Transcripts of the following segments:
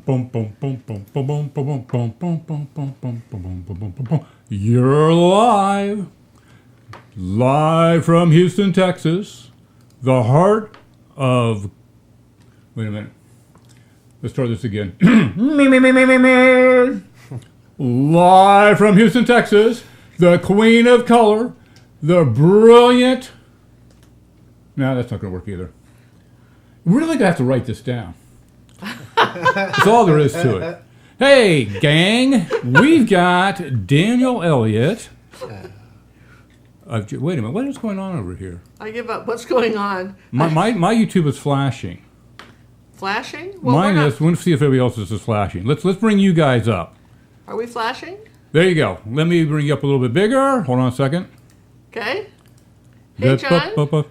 You're live from Houston, Texas, the heart of. Wait a minute. Let's start this again. Live from Houston, Texas, the queen of color, the brilliant. No, that's not going to work either. We're really going to have to write this down. That's all there is to it. Hey, gang, we've got Daniel Elliot. Wait a minute, what is going on over here? I give up. What's going on? My YouTube is flashing. Flashing? Well, Mine is. We'll see if everybody else's is flashing. Let's bring you guys up. Are we flashing? There you go. Let me bring you up a little bit bigger. Hold on a second. Okay. Hey, John.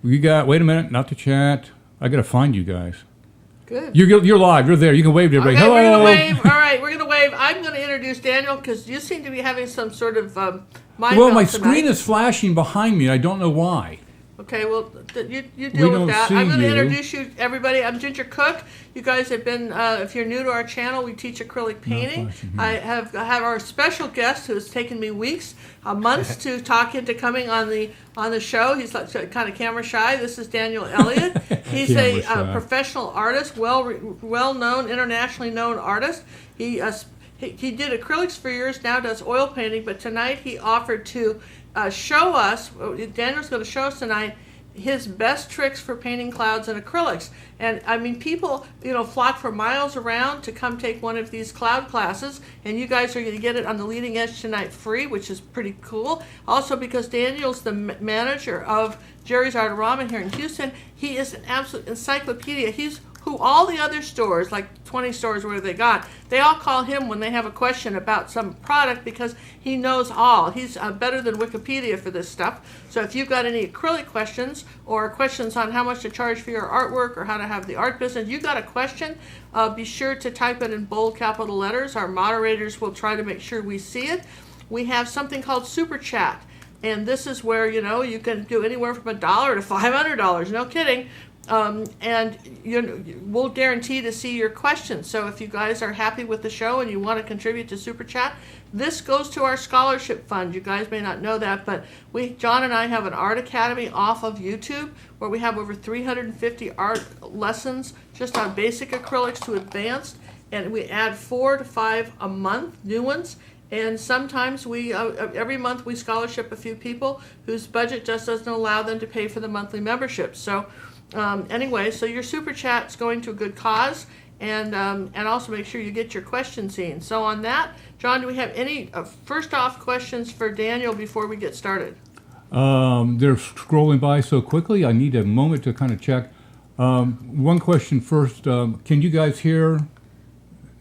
We got. Wait a minute. Not the chat. I gotta find you guys. Good. You're live. You're there. You can wave to everybody. Okay, Hello. we're gonna wave. All right, we're gonna wave. I'm gonna introduce Daniel because you seem to be having some sort of mind Well, my melt tonight. screen is flashing behind me. I don't know why. Okay, well, you deal with that. I'm going to introduce you, everybody. I'm Ginger Cook. You guys have been, if you're new to our channel, we teach acrylic painting. I have our special guest who has taken me weeks, months to talk into coming on the show. He's kind of camera shy. This is Daniel Elliot. He's a professional artist, well-known, internationally known artist. He did acrylics for years, now does oil painting, but tonight he offered to show us, Daniel's going to show us tonight, his best tricks for painting clouds and acrylics. And I mean, people, flock for miles around to come take one of these cloud classes, and you guys are going to get it on the Leading Edge tonight free, which is pretty cool. Also, because Daniel's the manager of Jerry's Artarama here in Houston, he is an absolute encyclopedia. He's who all the other stores, like 20 stores where they all call him when they have a question about some product because he knows all. He's better than Wikipedia for this stuff. So if you've got any acrylic questions or questions on how much to charge for your artwork or how to have the art business, you got a question, be sure to type it in bold capital letters. Our moderators will try to make sure we see it. We have something called Super Chat. And this is where, you can do anywhere from $1 to $500. No kidding. And we'll guarantee to see your questions. So if you guys are happy with the show and you want to contribute to Super Chat, this goes to our scholarship fund. You guys may not know that, but John and I have an art academy off of YouTube where we have over 350 art lessons just on basic acrylics to advanced, and we add 4 to 5 a month, new ones. And sometimes every month we scholarship a few people whose budget just doesn't allow them to pay for the monthly membership. So anyway, so your Super Chat's going to a good cause, and also make sure you get your question seen. So on that, John, do we have any first off questions for Daniel before we get started? They're scrolling by so quickly. I need a moment to kind of check. One question first. Can you guys hear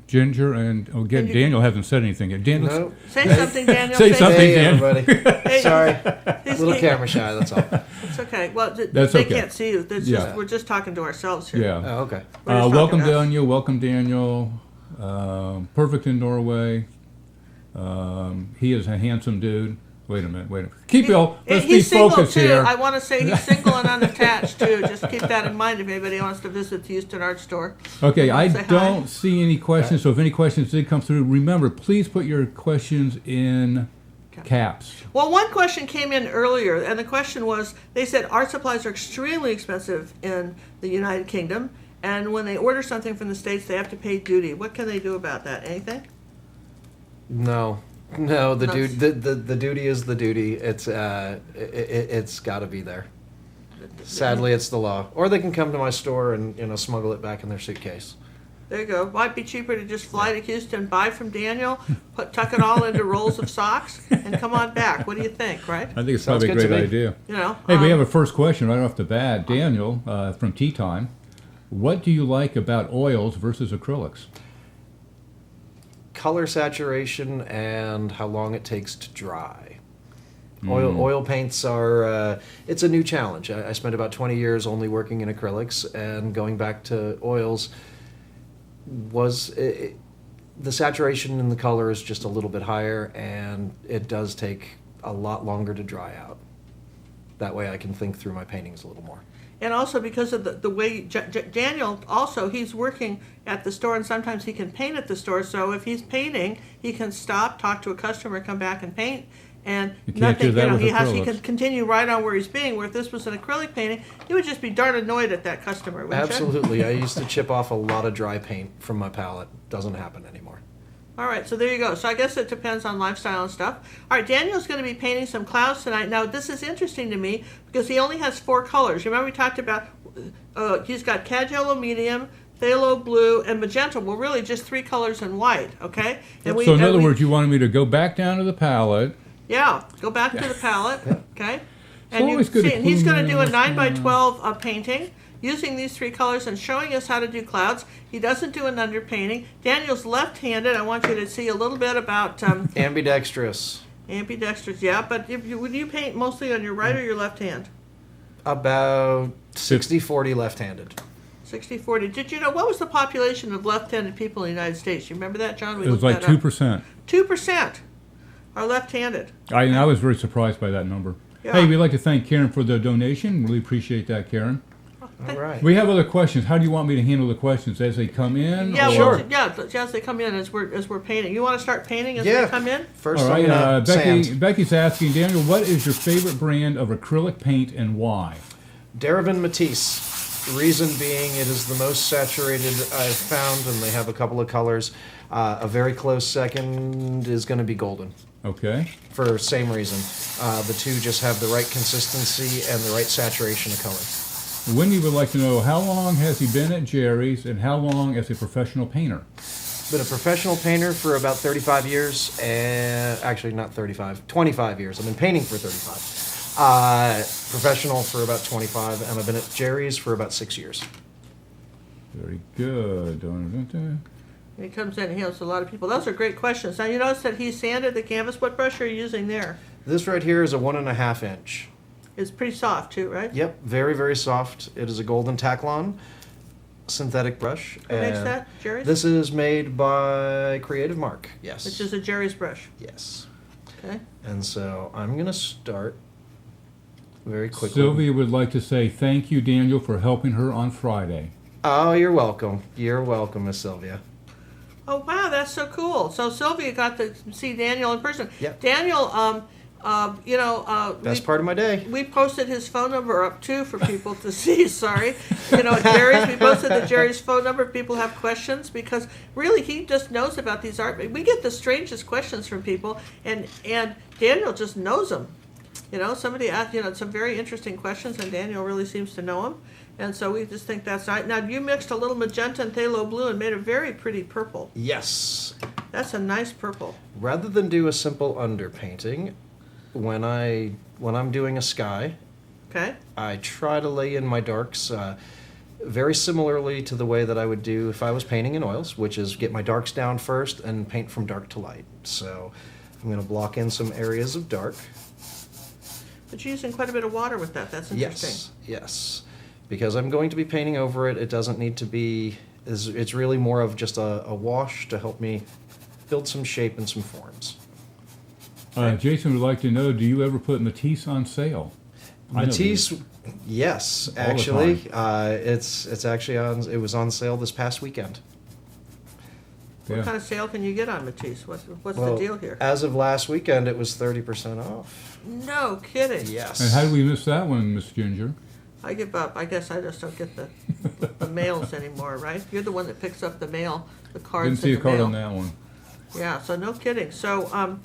Ginger? And again, Daniel hasn't said anything yet. Daniel, no. Say something, Daniel. Say something, hey, Daniel. Everybody. Sorry, a little camera shy. That's all. It's okay. Well, they can't see you. We're just talking to ourselves here. Yeah. Oh, okay. Welcome, Daniel. Welcome, Daniel. Perfect in Norway. He is a handsome dude. Wait a minute. Let's be focused too. here. I want to say he's single and unattached too. Just keep that in mind if anybody wants to visit the Houston Art Store. Okay, I don't see any questions. So if any questions did come through, remember, please put your questions in caps. Well, one question came in earlier, and the question was, they said art supplies are extremely expensive in the United Kingdom, and when they order something from the States, they have to pay duty. What can they do about that? Anything? No, the duty is the duty. It's got to be there. Sadly, it's the law. Or they can come to my store and smuggle it back in their suitcase. There you go. Might be cheaper to just fly to Houston, buy from Daniel, tuck it all into rolls of socks, and come on back. What do you think, right? I think it's probably a great idea. Hey, we have a first question right off the bat. Daniel from Tea Time. What do you like about oils versus acrylics? Color saturation and how long it takes to dry. Oil paints are, it's a new challenge. I spent about 20 years only working in acrylics, and going back to oils the saturation in the color is just a little bit higher, and it does take a lot longer to dry out. That way I can think through my paintings a little more. And also because of the way Daniel, also, he's working at the store, and sometimes he can paint at the store. So if he's painting, he can stop, talk to a customer, come back and paint. And nothing, he can continue right on where he's being. Where if this was an acrylic painting, he would just be darn annoyed at that customer, wouldn't you? Absolutely. I used to chip off a lot of dry paint from my palette. Doesn't happen anymore. All right, so there you go. So I guess it depends on lifestyle and stuff. All right, Daniel's going to be painting some clouds tonight. Now, this is interesting to me because he only has 4 colors. Remember we talked about he's got cad yellow medium, phthalo blue, and magenta. Well, really just 3 colors in white, okay? And so in other words, you wanted me to go back down to the palette. Yeah, go back to the palette, okay? And you see, and he's going to do a 9x12 painting using these 3 colors and showing us how to do clouds. He doesn't do an underpainting. Daniel's left-handed. I want you to see a little bit about... ambidextrous. Ambidextrous, yeah. But would you paint mostly on your right or your left hand? About 60-40 left-handed. 60-40. Did you know, what was the population of left-handed people in the United States? You remember that, John? It was like 2%. 2% are left-handed. I was very surprised by that number. Yeah. Hey, we'd like to thank Karen for the donation. Really appreciate that, Karen. All right. We have other questions. How do you want me to handle the questions? As they come in? Yeah, sure. Yeah, as they come in, as we're painting. You want to start painting as they come in? First, all right. Becky's asking, Daniel, what is your favorite brand of acrylic paint and why? Derivan Matisse. The reason being it is the most saturated I've found, and they have a couple of colors. A very close second is going to be golden. Okay. For same reason. The two just have the right consistency and the right saturation of color. Wendy would like to know, how long has he been at Jerry's and how long as a professional painter? Been a professional painter for about 35 years, and actually not 35, 25 years. I've been painting for 35. Professional for about 25, and I've been at Jerry's for about 6 years. Very good. He comes in and he helps a lot of people. Those are great questions. Now, you notice that he sanded the canvas. What brush are you using there? This right here is a 1.5 inch. It's pretty soft too, right? Yep, very, very soft. It is a golden Taklon synthetic brush. Who makes that? Jerry's? This is made by Creative Mark, yes. Which is a Jerry's brush. Yes. Okay. And so I'm going to start very quickly. Sylvia would like to say thank you, Daniel, for helping her on Friday. Oh, you're welcome. You're welcome, Miss Sylvia. Oh, wow, that's so cool. So Sylvia got to see Daniel in person. Yep. Daniel, best part of my day. We posted his phone number up too for people to see. Sorry, Jerry's. We posted the Jerry's phone number if people have questions, because really he just knows about these art. We get the strangest questions from people, and Daniel just knows them. Somebody asked some very interesting questions, and Daniel really seems to know them. And so we just think that's right. Now you mixed a little magenta and phthalo blue and made a very pretty purple. Yes. That's a nice purple. Rather than do a simple underpainting, when I'm doing a sky, okay, I try to lay in my darks very similarly to the way that I would do if I was painting in oils, which is get my darks down first and paint from dark to light. So I'm going to block in some areas of dark. But you're using quite a bit of water with that. That's interesting. Yes. Because I'm going to be painting over it. It doesn't need to be... It's really more of just a wash to help me build some shape and some forms. Jason would like to know, do you ever put Matisse on sale? Matisse, yes, actually. It's actually it was on sale this past weekend. What kind of sale can you get on Matisse? What's the deal here? As of last weekend, it was 30% off. No kidding. Yes. And how did we miss that one, Miss Ginger? I give up. I guess I just don't get the mails anymore, right? You're the one that picks up the mail, the cards. Didn't see a card on that one. Yeah, so no kidding. So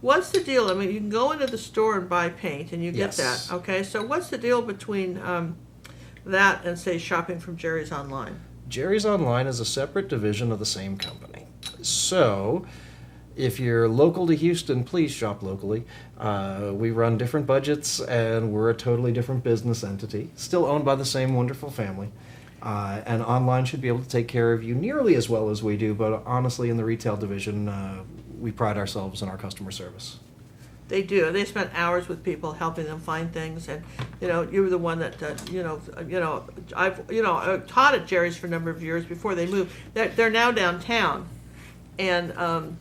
what's the deal? I mean, you can go into the store and buy paint, and you get that. Okay, so what's the deal between that and, say, shopping from Jerry's Online? Jerry's Online is a separate division of the same company. So if you're local to Houston, please shop locally. We run different budgets, and we're a totally different business entity, still owned by the same wonderful family. And online should be able to take care of you nearly as well as we do, but honestly, in the retail division, we pride ourselves in our customer service. They do. They spend hours with people helping them find things, and you were the one that I've taught at Jerry's for a number of years before they moved. They're now downtown, and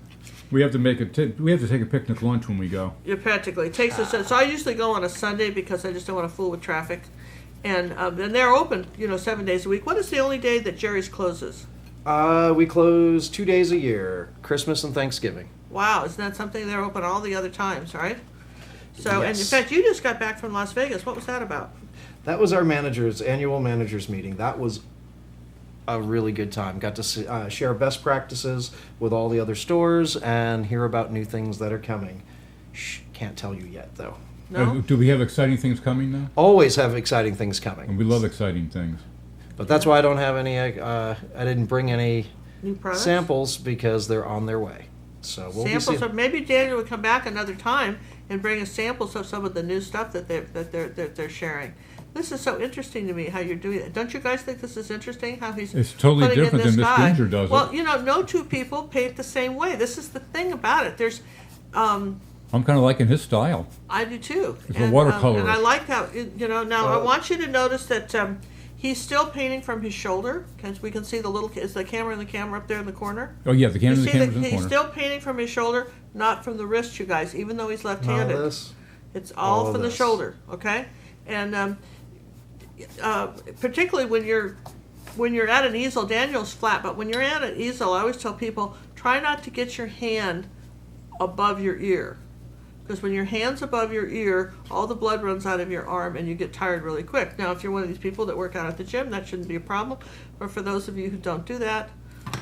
We have to make we have to take a picnic lunch when we go. Yeah, practically. It takes us. So I usually go on a Sunday because I just don't want to fool with traffic, and they're open, 7 days a week. What is the only day that Jerry's closes? We close 2 days a year, Christmas and Thanksgiving. Wow, isn't that something? They're open all the other times, right? So, Yes. And in fact, you just got back from Las Vegas. What was that about? That was our annual managers meeting. That was a really good time. Got to share best practices with all the other stores and hear about new things that are coming. Shh, can't tell you yet, though. No? Do we have exciting things coming now? Always have exciting things coming. And we love exciting things. But that's why I don't have any, I didn't bring any New products? samples because they're on their way. So we'll Samples. be So maybe Daniel would come back another time and bring us samples of some of the new stuff that they're sharing. This is so interesting to me how you're doing it. Don't you guys think this is interesting? How he's It's totally putting in different this than Miss guy? Ginger does Well, it. no two people paint the same way. This is the thing about it. There's, I'm kind of liking his style. I do too. It's a watercolor. And I like how Now I Well- want you to notice that he's still painting from his shoulder because we can see the little. Is the camera up there in the corner? Oh yeah, the You camera's see in the he's corner. still painting from his shoulder, not from the wrist, you guys. Even though he's left-handed. All this. It's all All from the this. shoulder, okay? And particularly when you're at an easel, Daniel's flat, but when you're at an easel, I always tell people, try not to get your hand above your ear. Because when your hand's above your ear, all the blood runs out of your arm and you get tired really quick. Now, if you're one of these people that work out at the gym, that shouldn't be a problem. But for those of you who don't do that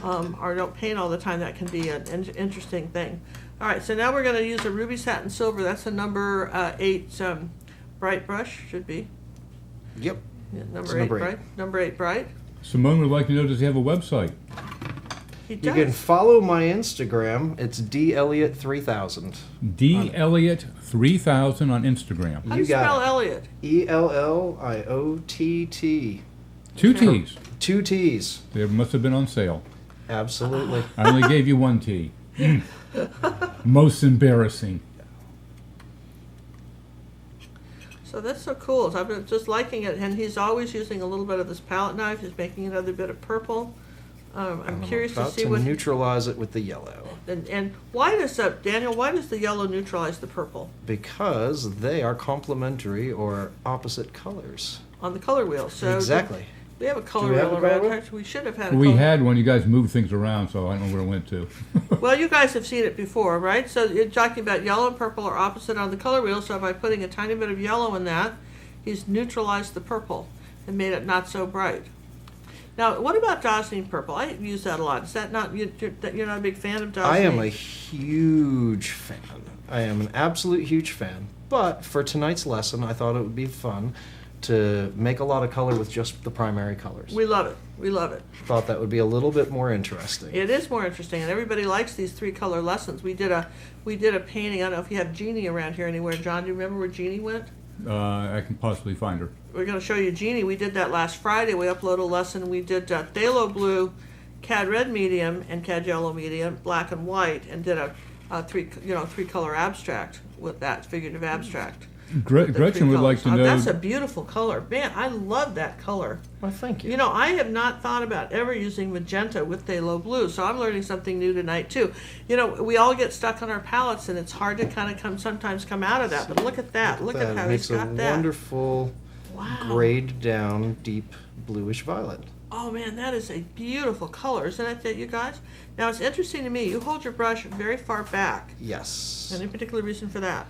or don't paint all the time, that can be an interesting thing. All right, so now we're going to use a ruby satin silver. That's a number 8 bright brush, should be. Yep. Yeah, It's number 8 number 8. bright. Number 8 bright. Simone would like to know, does he have a website? He You does. can follow my Instagram. It's DElliot3000. D Elliot 3000 on Instagram. How do You you got spell it. Elliot? ELLIOTT. 2 T's. 2 T's. They must have been on sale. Absolutely. I only gave you 1 T. Most embarrassing. So that's so cool. So I've been just liking it, and he's always using a little bit of this palette knife. He's making another bit of purple. I'm curious to about see to what. neutralize it with the yellow. And why does Daniel? Why does the yellow neutralize the purple Because they are complementary or opposite colors. on the color wheel? So Exactly. we have a color Do we have wheel a color around. wheel? Actually, we should have had. A We color. had one. You guys moved things around, so I don't know where it went to. Well, you guys have seen it before, right? So you're talking about yellow and purple are opposite on the color wheel. So by putting a tiny bit of yellow in that, he's neutralized the purple and made it not so bright. Now, what about Dazzling purple? I use that a lot. Is that not you're not a big fan of Dazzling? I am a huge fan. I am an absolute huge fan. But for tonight's lesson, I thought it would be fun to make a lot of color with just the primary colors. We love it. We love it. Thought that would be a little bit more interesting. It is more interesting, and everybody likes these 3-color lessons. We did a painting. I don't know if you have Jeannie around here anywhere. John, do you remember where Jeannie went? I can possibly find her. We're going to show you Jeannie. We did that last Friday. We uploaded a lesson. We did Phthalo blue, Cad red medium, and Cad yellow medium, black and white, and did a 3-color abstract with that figurative abstract. Gretchen would like to know. That's a beautiful color, man. I love that color. Well, thank you. You know, I have not thought about ever using magenta with phthalo blue, so I'm learning something new tonight too. You know, we all get stuck on our palettes, and it's hard to kind of sometimes come out of that. But look at that. Look at how makes he's got a that. wonderful Wow. grayed down deep bluish violet. Oh man, that is a beautiful color, isn't it, you guys? Now it's interesting to me. You hold your brush very far back. Yes. Any particular reason for that?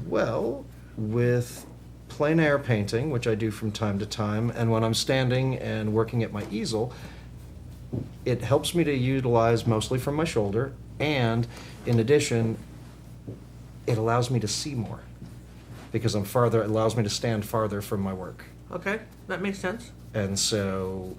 Well, with plein air painting, which I do from time to time, and when I'm standing and working at my easel, it helps me to utilize mostly from my shoulder, and in addition, it allows me to see more because I'm farther. It allows me to stand farther from my work, Okay, that makes sense. and so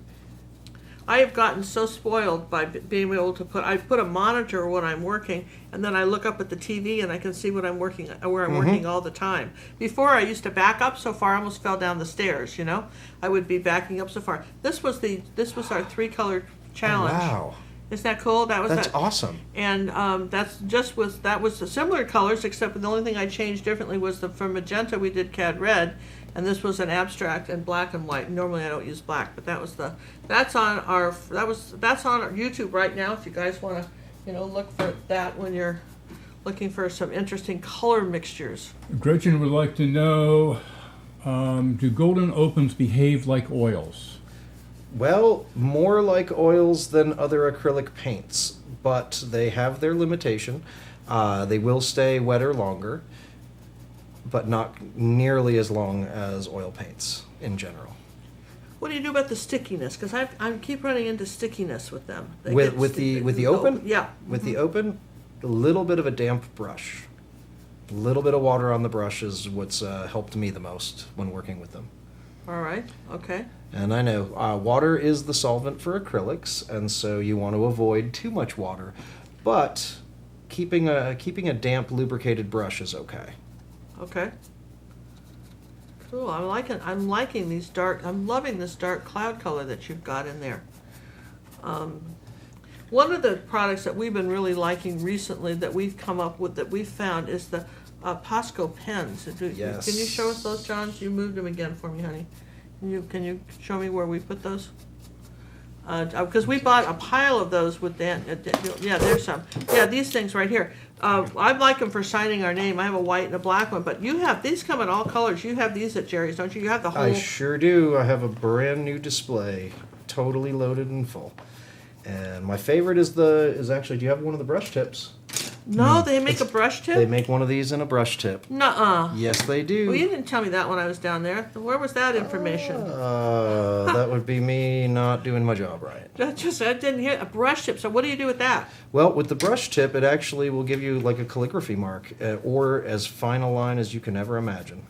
I have gotten so spoiled by being able to I put a monitor when I'm working, and then I look up at the TV and I can see what I'm working, where I'm working all the time. Before I used to back up so far, I almost fell down the stairs. You know, I would be backing up so far. This was our 3-color challenge. wow, Isn't that cool? that's awesome. And that was the similar colors, except the only thing I changed differently was from magenta we did Cad red, and this was an abstract and black and white. Normally I don't use black, but that's on our YouTube right now. If you guys want to, look for that when you're looking for some interesting color mixtures. Gretchen would like to know, do golden opals behave like oils? Well, more like oils than other acrylic paints, but they have their limitation. They will stay wetter longer, but not nearly as long as oil paints in general. What do you do about the stickiness? Because I keep running into stickiness with them. With the open? Yeah. With the open, a little bit of a damp brush. A little bit of water on the brush is what's helped me the most when working with them. All right. Okay. And I know water is the solvent for acrylics, and so you want to avoid too much water. But keeping a damp, lubricated brush is okay. Okay. Cool. I'm liking these dark. I'm loving this dark cloud color that you've got in there. One of the products that we've been really liking recently that we've come up with, that we've found, is the Posco pens. Yes. Can you show us those, John? You moved them again for me, honey. Can you show me where we put those? Because we bought a pile of those with Dan. Yeah, there's some. Yeah, these things right here. I like them for signing our name. I have a white and a black one, but these come in all colors. You have these at Jerry's, don't you? You have the whole. I sure do. I have a brand new display, totally loaded and full. And my favorite is actually. Do you have one of the brush tips? No, they make a brush tip? They make one of these in a brush tip. Nuh-uh. Yes, they do. Well, you didn't tell me that when I was down there. Where was that information? That would be me not doing my job right. I didn't hear a brush tip. So what do you do with that? Well, with the brush tip, it actually will give you like a calligraphy mark, or as fine a line as you can ever imagine.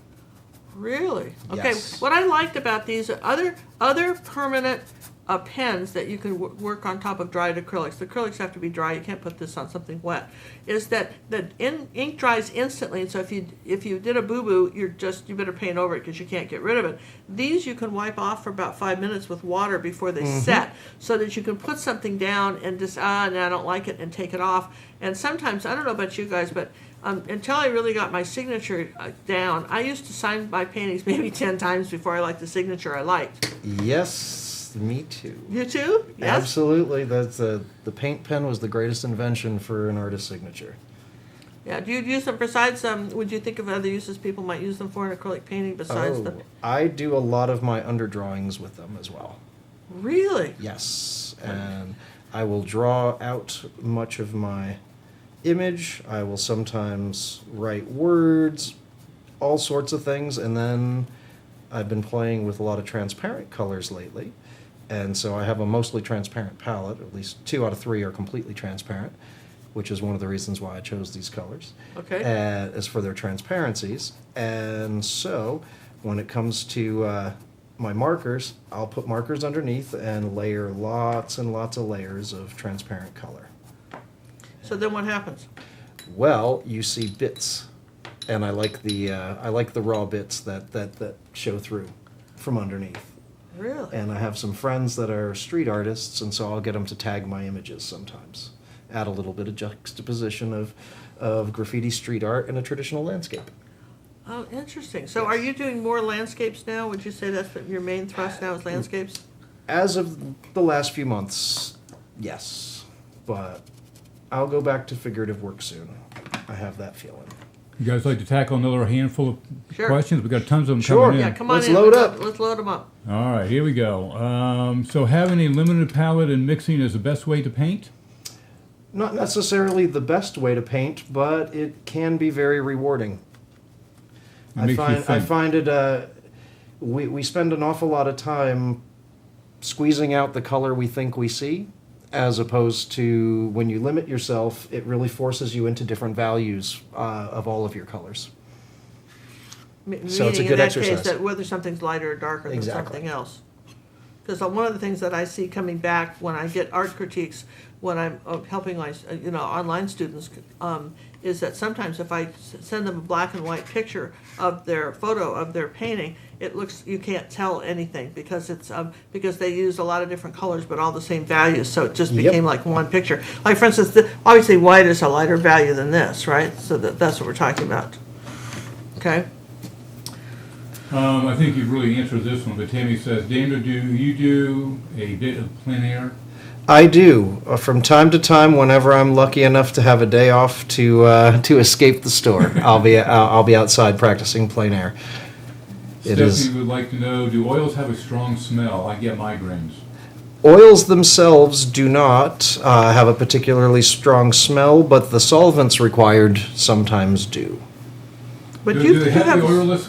Really? Okay. Yes. What I liked about these other permanent pens that you can work on top of dried acrylics. The acrylics have to be dry. You can't put this on something wet. Is that ink dries instantly, and so if you did a boo-boo, you better paint over it because you can't get rid of it. These you can wipe off for about 5 minutes with water before they set, so that you can put something down and just no, I don't like it, and take it off. And sometimes, I don't know about you guys, but until I really got my signature down, I used to sign my paintings maybe 10 times before I liked the signature I liked. Yes. Me too. You too? Yes? Absolutely. That's the paint pen was the greatest invention for an artist's signature. Yeah. Do you use them besides would you think of other uses people might use them for in acrylic painting besides the? I do a lot of my underdrawings with them as well. Really? Yes. And I will draw out much of my image. I will sometimes write words, all sorts of things, and then I've been playing with a lot of transparent colors lately. And so I have a mostly transparent palette. At least 2 out of 3 are completely transparent, which is one of the reasons why I chose these colors. Okay. As for their transparencies. And so when it comes to my markers, I'll put markers underneath and layer lots and lots of layers of transparent color. So then what happens? Well, you see bits. And I like the raw bits that show through from underneath. Really? And I have some friends that are street artists, and so I'll get them to tag my images sometimes. Add a little bit of juxtaposition of graffiti street art and a traditional landscape. Oh, interesting. So Yes. are you doing more landscapes now? Would you say that's what your main thrust now is landscapes? As of the last few months, yes. But I'll go back to figurative work soon. I have that feeling. You guys like to tackle another handful of Sure. questions? We've got tons of them Sure. coming in. Yeah, come on Let's in. load up. Let's load them up. All right, here we go. So having a limited palette and mixing is the best way to paint? Not necessarily the best way to paint, but it can be very rewarding. I find it. We spend an awful lot of time squeezing out the color we think we see, as opposed to when you limit yourself, it really forces you into different values of all of your colors. So it's a good in that exercise. case, that whether something's lighter or darker than Exactly. something else. Because one of the things that I see coming back when I get art critiques, when I'm helping my online students, is that sometimes if I send them a black and white picture of their photo of their painting, it looks, you can't tell anything because it's because they use a lot of different colors but all the same values, so it just Yep. became like one picture. Like for instance, obviously white is a lighter value than this, right? So that's what we're talking about. Okay. I think you've really answered this one, but Tammy says, Daniel, do you do a bit of plein air? I do. From time to time, whenever I'm lucky enough to have a day off to escape the store, I'll be outside practicing plein air. Stephanie would like to know, do oils have a strong smell? I get migraines. Oils themselves do not have a particularly strong smell, but the solvents required sometimes do. But do they have the oilless?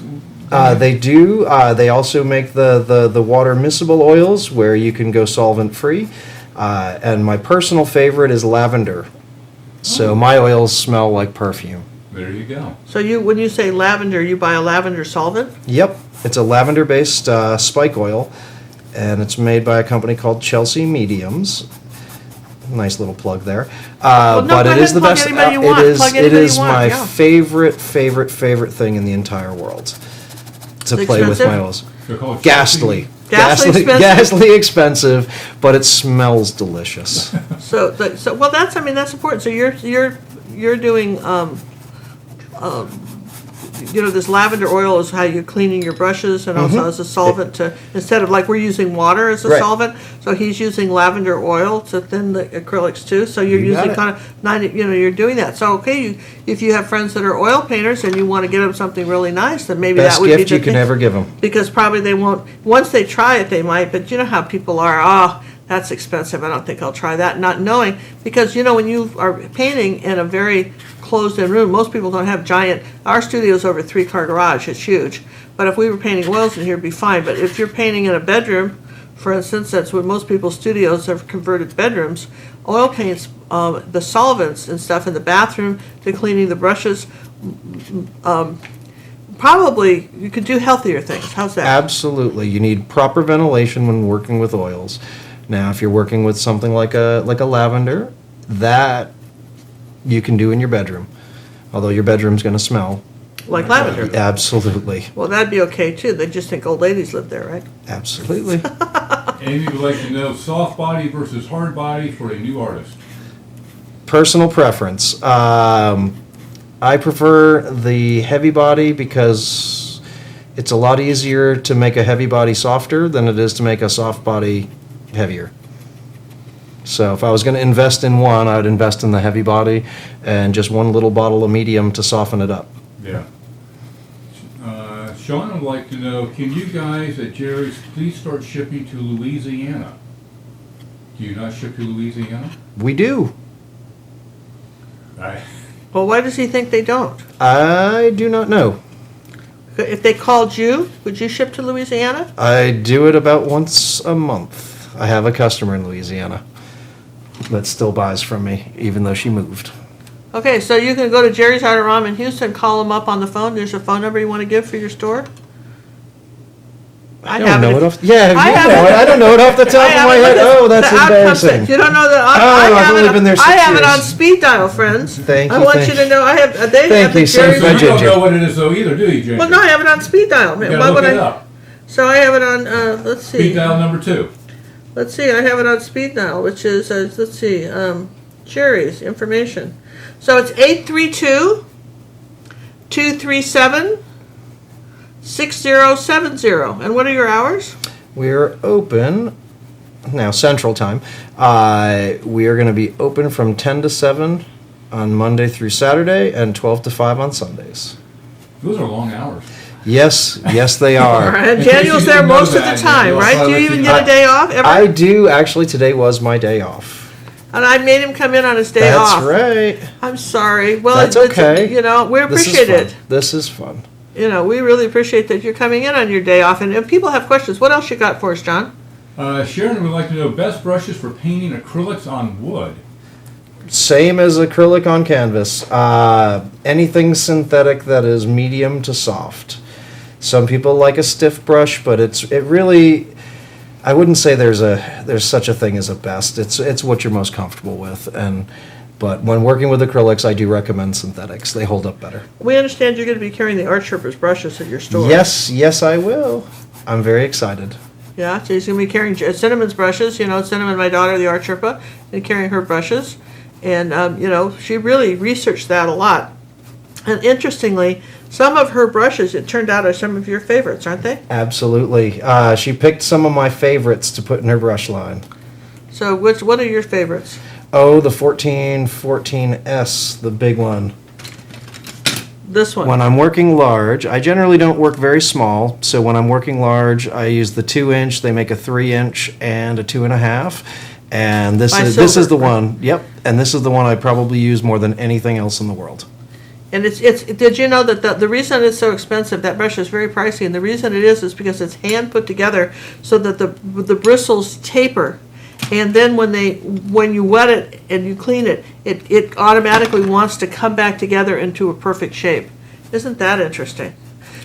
They do. They also make the water miscible oils where you can go solvent free. And my personal favorite is lavender. So my oils smell like perfume. There you go. So when you say lavender, you buy a lavender solvent? Yep. It's a lavender-based spike oil, and it's made by a company called Chelsea Mediums. Nice little plug there. But it is the best. It is my favorite thing in the entire world to play with my oils. Ghastly expensive, but it smells delicious. So well, that's important. So you're doing this lavender oil is how you're cleaning your brushes, and also as a solvent to, instead of like we're using water as a solvent. So he's using lavender oil to thin the acrylics too. So you're using kind of 90. You're doing that. So if you have friends that are oil painters and you want to get them something really nice, then maybe that would be the gift you can ever give them. Because probably they won't. Once they try it, they might. But you know how people are. Oh, that's expensive. I don't think I'll try that. Not knowing, because when you are painting in a very closed-in room, most people don't have giant. Our studio's over a 3-car garage. It's huge. But if we were painting oils in here, it'd be fine. But if you're painting in a bedroom, for instance, that's what most people's studios have converted bedrooms. Oil paints, the solvents and stuff in the bathroom to cleaning the brushes. Probably you could do healthier things. How's that? Absolutely. You need proper ventilation when working with oils. Now, if you're working with something like a lavender, that you can do in your bedroom, although your bedroom's going to smell like lavender. Absolutely. Well, that'd be okay too. They just think old ladies live there, right? Absolutely. Amy would like to know soft body versus hard body for a new artist. Personal preference. I prefer the heavy body because it's a lot easier to make a heavy body softer than it is to make a soft body heavier. So if I was going to invest in one, I would invest in the heavy body and just one little bottle of medium to soften it up. Yeah. Sean would like to know, can you guys at Jerry's please start shipping to Louisiana? Do you not ship to Louisiana? We do. Well, why does he think they don't? I do not know. If they called you, would you ship to Louisiana? I do it about once a month. I have a customer in Louisiana that still buys from me, even though she moved. Okay, so you can go to Jerry's Artarama in Houston, call them up on the phone. There's a phone number you want to give for your store? I don't know it off. Yeah, I don't know it off the top of my head. Oh, that's embarrassing. You don't know that? I've only been there 6 years. I have it on speed dial, friends. Thank you. I want you to know I have. Thank you, so you don't know what it is though either, do you, Ginger? Well, no, I have it on speed dial. You gotta look it up. So I have it on. Let's see. Speed dial number 2. Let's see. I have it on speed dial, which is let's see. Jerry's information. So it's 832-237-6070. And what are your hours? We're open now, Central Time. We are going to be open from 10 to 7 on Monday through Saturday and 12 to 5 on Sundays. Those are long hours. Yes, they are. And Daniel's there most of the time, right? Do you even get a day off ever? I do. Actually, today was my day off. And I made him come in on his day off. That's right. I'm sorry. Well, that's okay. We appreciate it. This is fun. We really appreciate that you're coming in on your day off. And if people have questions, what else you got for us, John? Sharon would like to know best brushes for painting acrylics on wood. Same as acrylic on canvas. Anything synthetic that is medium to soft. Some people like a stiff brush, but it really, I wouldn't say there's such a thing as a best. It's what you're most comfortable with. But when working with acrylics, I do recommend synthetics. They hold up better. We understand you're going to be carrying the Art Sherpa's brushes at your store. Yes, I will. I'm very excited. Yeah, so he's going to be carrying Cinnamon's brushes. Cinnamon, my daughter, the Art Sherpa, and carrying her brushes. And, she really researched that a lot. And interestingly, some of her brushes, it turned out, are some of your favorites, aren't they? Absolutely. She picked some of my favorites to put in her brush line. So what are your favorites? Oh, the 1414S, the big one. This one. When I'm working large, I generally don't work very small. So when I'm working large, I use the 2-inch. They make a 3-inch and a 2.5. And this is the one. Yep. And this is the one I probably use more than anything else in the world. And did you know that the reason it's so expensive, that brush is very pricey, and the reason it is because it's hand put together so that the bristles taper. And then when you wet it and you clean it, it automatically wants to come back together into a perfect shape. Isn't that interesting?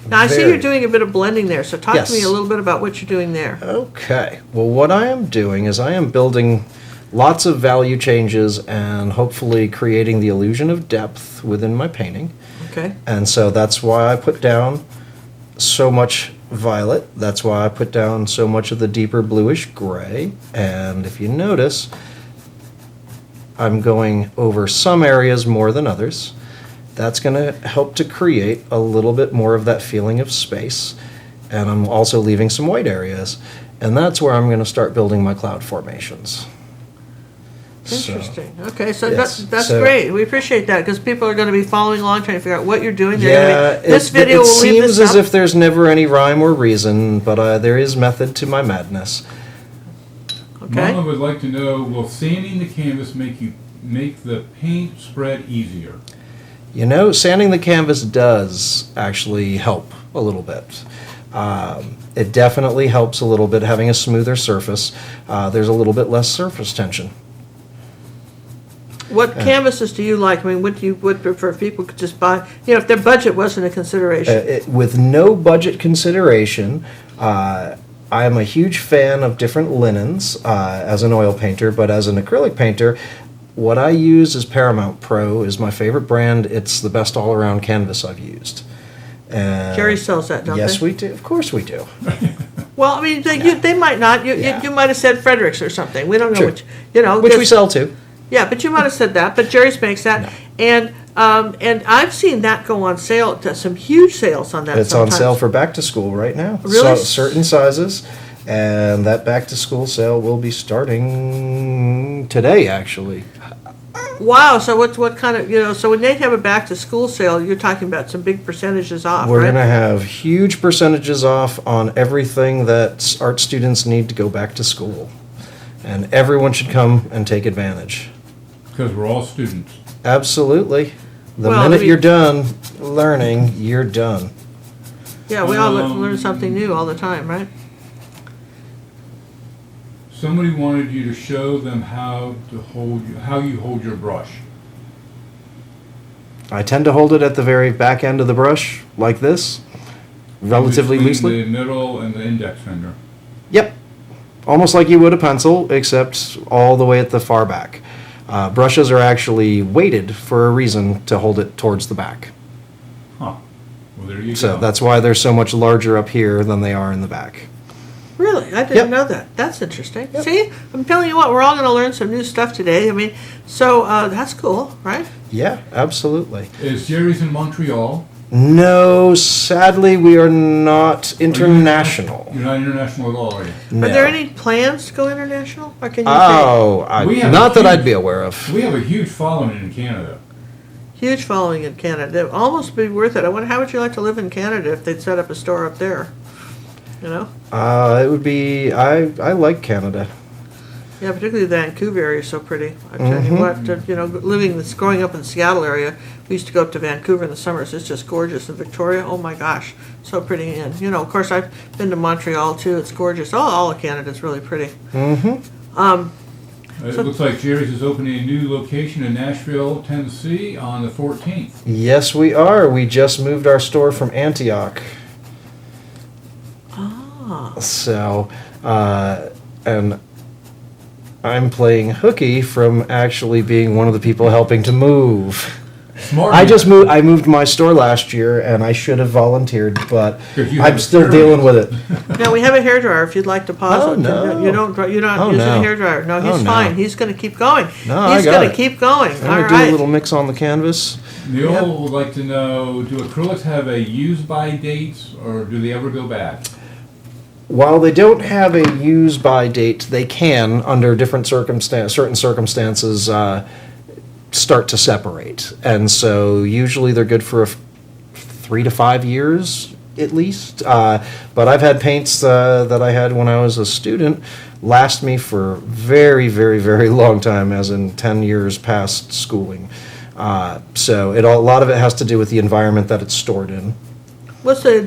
Now, I see you're doing a bit of blending there, so talk to me a little bit about what you're doing there. Okay. Well, what I am doing is I am building lots of value changes and hopefully creating the illusion of depth within my painting. Okay. And so that's why I put down so much violet. That's why I put down so much of the deeper bluish gray. And if you notice, I'm going over some areas more than others. That's going to help to create a little bit more of that feeling of space. And I'm also leaving some white areas. And that's where I'm going to start building my cloud formations. Interesting. Okay, so yes. that's great. We appreciate that because people are going to be following along trying to figure out what you're doing. This video will leave this up. It seems as if there's never any rhyme or reason, but there is method to my madness. Okay. Mama would like to know, will sanding the canvas make the paint spread easier? You know, sanding the canvas does actually help a little bit. It definitely helps a little bit having a smoother surface. There's a little bit less surface tension. What canvases do you like? I mean, what do you would prefer? People could just buy, if their budget wasn't a consideration. With no budget consideration, I am a huge fan of different linens as an oil painter, but as an acrylic painter, what I use is Paramount Pro is my favorite brand. It's the best all-around canvas I've used. Jerry sells that, don't they? Yes, we do. Of course we do. Well, I mean, they might not. You might have said Fredericks or something. We don't know True. Which we sell too. Yeah, but you might have said that. But Jerry's makes that, No. and I've seen that go on sale. Some huge sales on that. It's sometimes. on sale for back to school right now. Really? So, certain sizes, and that back to school sale will be starting today, actually. Wow. So what kind of So when they have a back to school sale, you're talking about some big percentages off. We're right? going to have huge percentages off on everything that art students need to go back to school, and everyone should come and take advantage. Because we're all students. Absolutely. The minute you're done learning, you're done. Yeah, we all learn something new all the time, right? Somebody wanted you to show them how you hold your brush. I tend to hold it at the very back end of the brush, like this, relatively loosely. The middle and the index finger. Yep. Almost like you would a pencil, except all the way at the far back. Brushes are actually weighted for a reason to hold it towards the back. Huh. Well, there you go. So that's why they're so much larger up here than they are in the back. Really? I didn't know that. That's interesting. Yep. See? I'm telling you what, we're all going to learn some new stuff today. I mean, so that's cool, right? Yeah, absolutely. Is Jerry's in Montreal? No, sadly, we are not international. You're not international at all, are you? No. Are there any plans to go international? Or can you not that I'd be aware of. We have a huge following in Canada. Huge following in Canada. It would almost be worth it. I wonder how would you like to live in Canada if they'd set up a store up there? It would be. I like Canada. Yeah, particularly the Vancouver area is so pretty. I tell you what, growing up in the Seattle area, we used to go up to Vancouver in the summers. It's just gorgeous. And Victoria, oh my gosh, so pretty. And of course, I've been to Montreal too. It's gorgeous. All of Canada's really pretty. It looks like Jerry's is opening a new location in Nashville, Tennessee, on the 14th. Yes, we are. We just moved our store from Antioch. So, and I'm playing hooky from actually being one of the people helping to move. Smart. I moved my store last year, and I should have volunteered, but I'm still dealing with it. Now we have a hairdryer. If you'd like to pause. Oh, no. You're not using a hairdryer. No, he's fine. He's going to keep going. No, he's going to keep going. I'm going to do a little mix on the canvas. Neil would like to know: do acrylics have a use-by dates, or do they ever go bad? while they don't have a use-by date, they can, under different certain circumstances, start to separate. And so usually they're good for 3 to 5 years at least. But I've had paints that I had when I was a student last me for very, very, very long time, as in 10 years past schooling. So a lot of it has to do with the environment that it's stored in. What's the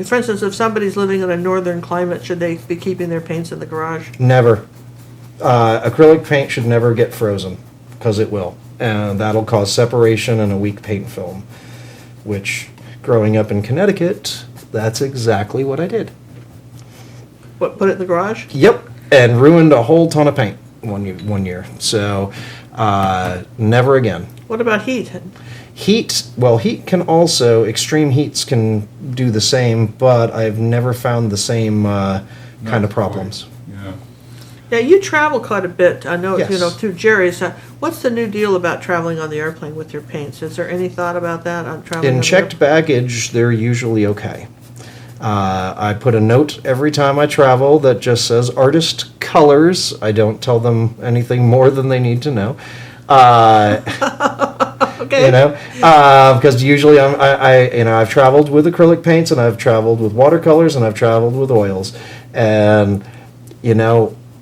for instance, if somebody's living in a northern climate, should they be keeping their paints in the garage? Never. Acrylic paint should never get frozen, because it will. And that'll cause separation and a weak paint film, which, growing up in Connecticut, that's exactly what I did. What, put it in the garage? Yep, and ruined a whole ton of paint one year. So, never again. What about heat? Heat extreme heats can do the same, but I've never found the same kind of problems. Yeah. Yeah, you travel quite a bit. I know, Yes. through Jerry's. What's the new deal about traveling on the airplane with your paints? Is there any thought about that on traveling? In checked baggage, they're usually okay. I put a note every time I travel that just says artist colors. I don't tell them anything more than they need to know. Okay. Because usually I've traveled with acrylic paints, and I've traveled with watercolors, and I've traveled with oils, and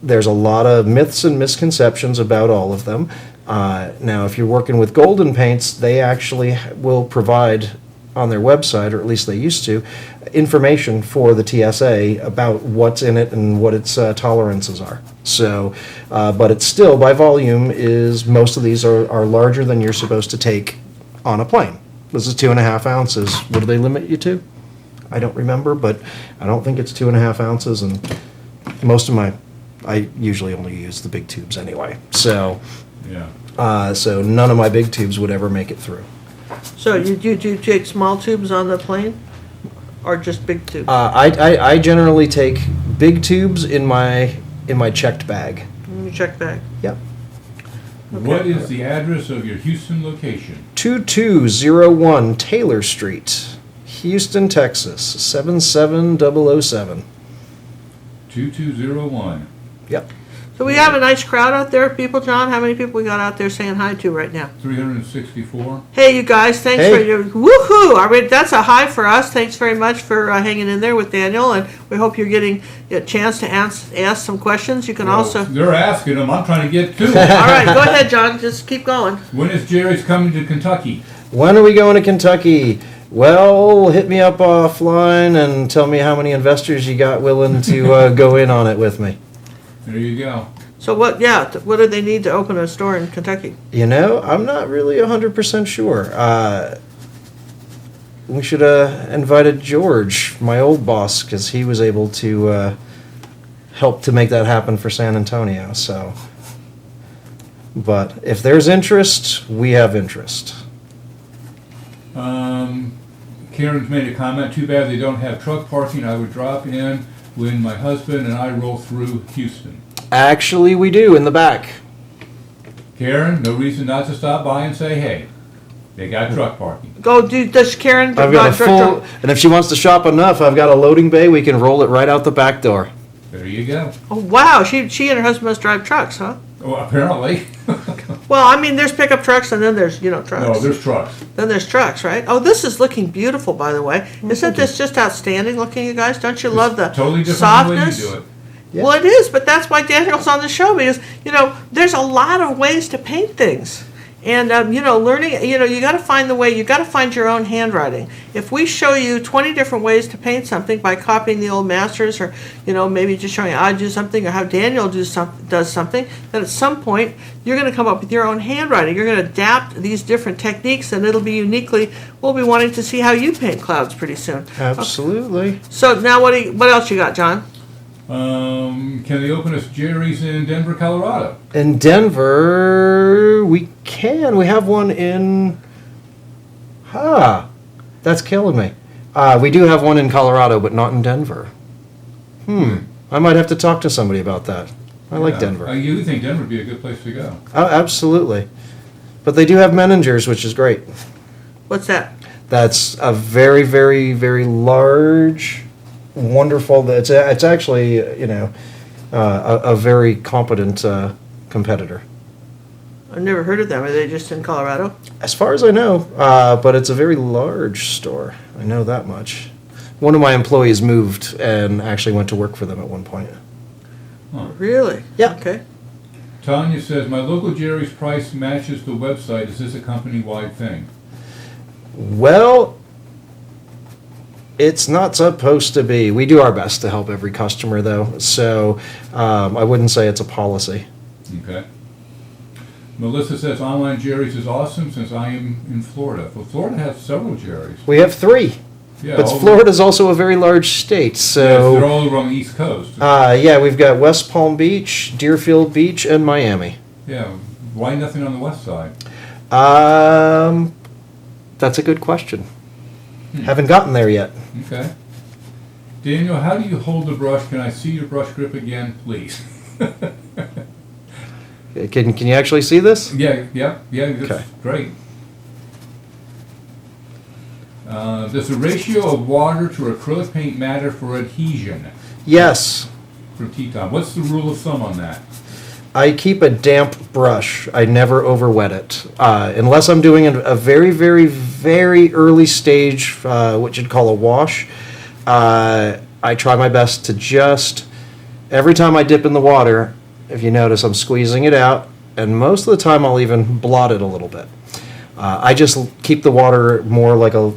there's a lot of myths and misconceptions about all of them. Now, if you're working with golden paints, they actually will provide on their website, or at least they used to, information for the TSA about what's in it and what its tolerances are. So, but it's still, by volume, most of these are larger than you're supposed to take on a plane. This is 2.5 ounces. What do they limit you to? I don't remember, but I don't think it's 2.5 ounces, and I usually only use the big tubes anyway. So, yeah. So none of my big tubes would ever make it through. So you take small tubes on the plane, or just big tubes? I generally take big tubes in my checked bag. You check back. Yep. What is the address of your Houston location? 2201 Taylor Street, Houston, Texas 77007. 2201. Yep. So we have a nice crowd out there, people, John. How many people we got out there saying hi to right now? 364. Hey, you guys, thanks for your woohoo! That's a high for us. Thanks very much for hanging in there with Daniel, and we hope you're getting a chance to ask some questions. You can also. They're asking them. I'm trying to get to them. All right, go ahead, John. Just keep going. When is Jerry's coming to Kentucky? When are we going to Kentucky? Well, hit me up offline and tell me how many investors you got willing to go in on it with me. There you go. So what do they need to open a store in Kentucky? I'm not really 100% sure. We should have invited George, my old boss, because he was able to help to make that happen for San Antonio. So, but if there's interest, we have interest. Karen's made a comment. Too bad they don't have truck parking. I would drop in when my husband and I roll through Houston. Actually, we do in the back. Karen, no reason not to stop by and say hey. They got truck parking. Does Karen? I've got a full, and if she wants to shop enough, I've got a loading bay. We can roll it right out the back door. There you go. Oh wow, she and her husband must drive trucks, huh? Oh, apparently. Well, I mean, there's pickup trucks, and then there's trucks. No, there's trucks. Then there's trucks, right? Oh, this is looking beautiful, by the way. Isn't this just outstanding looking, you guys? Don't you love the totally different softness? way you do it. Yeah. Well, it is, but that's why Daniel's on the show, because there's a lot of ways to paint things. And, learning, you got to find the way, you got to find your own handwriting. If we show you 20 different ways to paint something by copying the old masters, or, maybe just showing how I do something or how Daniel does something, then at some point you're going to come up with your own handwriting. You're going to adapt these different techniques, and it'll be we'll be wanting to see how you paint clouds pretty soon. Absolutely. Okay. So now what else you got, John? Can they open us Jerry's in Denver, Colorado? In Denver, we can. We have one in... That's killing me. We do have one in Colorado, but not in Denver. I might have to talk to somebody about that. I like Denver. You think Denver would be a good place to go? Oh, absolutely. But they do have Meningers, which is great. What's that? That's a very, very, very large wonderful. It's actually, a very competent competitor. I've never heard of them. Are they just in Colorado? As far as I know, but it's a very large store. I know that much. One of my employees moved and actually went to work for them at one point. Huh. Really? Yeah. Okay. Tanya says, my local Jerry's price matches the website. Is this a company-wide thing? Well, it's not supposed to be. We do our best to help every customer, though, so I wouldn't say it's a policy. Okay. Melissa says, online Jerry's is awesome since I am in Florida. Well, Florida has several Jerry's. We have 3. Yeah, But Florida's also a very large state, so... Yes, they're all over on the East Coast. Yeah, we've got West Palm Beach, Deerfield Beach, and Miami. Yeah, why nothing on the west side? That's a good question. Haven't gotten there yet. Okay. Daniel, how do you hold the brush? Can I see your brush grip again, please? Can you actually see this? Yeah, that's Okay. great. Does the ratio of water to acrylic paint matter for adhesion? Yes. For T-Tom, what's the rule of thumb on that? I keep a damp brush. I never overwet it. Unless I'm doing a very, very, very early stage, what you'd call a wash, I try my best to just, every time I dip in the water, if you notice, I'm squeezing it out, and most of the time I'll even blot it a little bit. I just keep the water more like a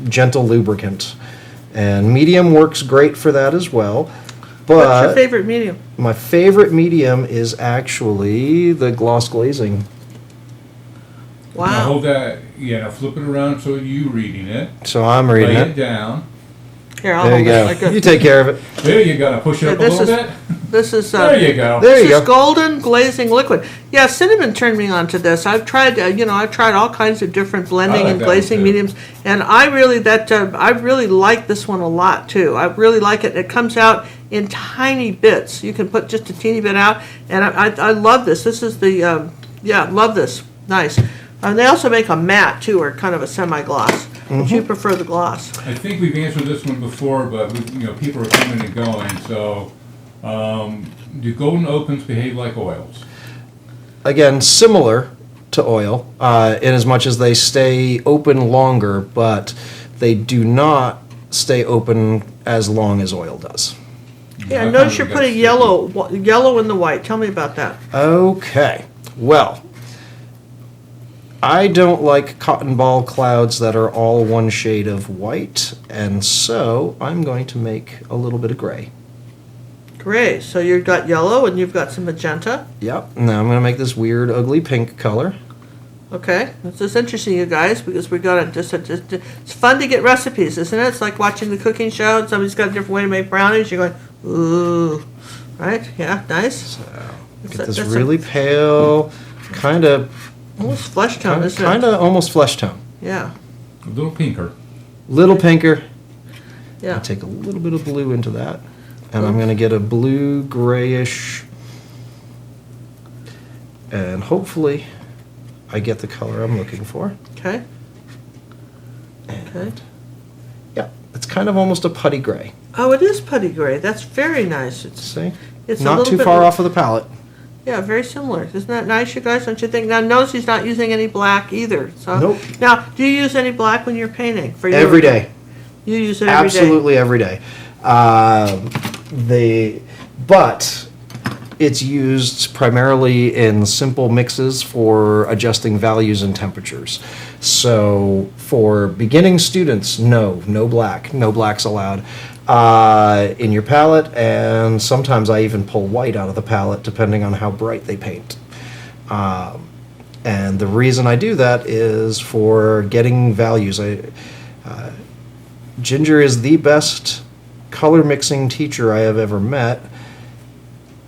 gentle lubricant. And medium works great for that as well. But What's your favorite medium? my favorite medium is actually the gloss glazing. Now Wow. hold that, now flip it around so you reading it. So I'm reading Lay it it. down. Here, I'll There you hold go. it like a, You take care of it. There you go. Now push it up a this little is- bit. This is There you go. There you This is go. golden glazing liquid. Yeah, Cinnamon turned me on to this. I've tried, I've tried all kinds of different blending like and that one, glazing too. mediums, and I really like this one a lot too. I really like it. It comes out in tiny bits. You can put just a teeny bit out, and I love this. This is the love this. Nice. And they also make a matte too, or kind of a semi-gloss. Would you prefer the gloss? I think we've answered this one before, but people are coming and going. So, do golden opens behave like oils? Again, similar to oil, in as much as they stay open longer, but they do not stay open as long as oil does. Yeah, I notice you're found it putting got yellow in the white. Tell me about that. Okay, well, I don't like cotton ball clouds that are all one shade of white, and so I'm going to make a little bit of gray. Gray. So you've got yellow and you've got some magenta. Yep, now I'm going to make this weird, ugly pink color. Okay, this is interesting, you guys, because we got it's fun to get recipes, isn't it? It's like watching the cooking show, and somebody's got a different way to make brownies. You're going, ooh, right? Yeah, nice. So, That's get a- this that's a- really pale, kind of Almost flesh tone, isn't it? almost flesh tone. Yeah, A little pinker. Little pinker. yeah. I take a little bit of blue into that, and I'm going to get a blue grayish, and hopefully I get the color I'm looking for. Okay, And okay. yeah, it's kind of almost a putty gray. Oh, it is putty gray. That's very nice. See? It's a Not little too bit far like- off of the palette. Yeah, very similar. Isn't that nice, you guys? Don't you think? Now, notice he's not using any black either. So Nope. Now, do you use any black when you're painting? For your- Every day. You use it every day. Absolutely every day. But it's used primarily in simple mixes for adjusting values and temperatures. So for beginning students, no black. No black's allowed in your palette, and sometimes I even pull white out of the palette depending on how bright they paint. And the reason I do that is for getting values. Ginger is the best color mixing teacher I have ever met.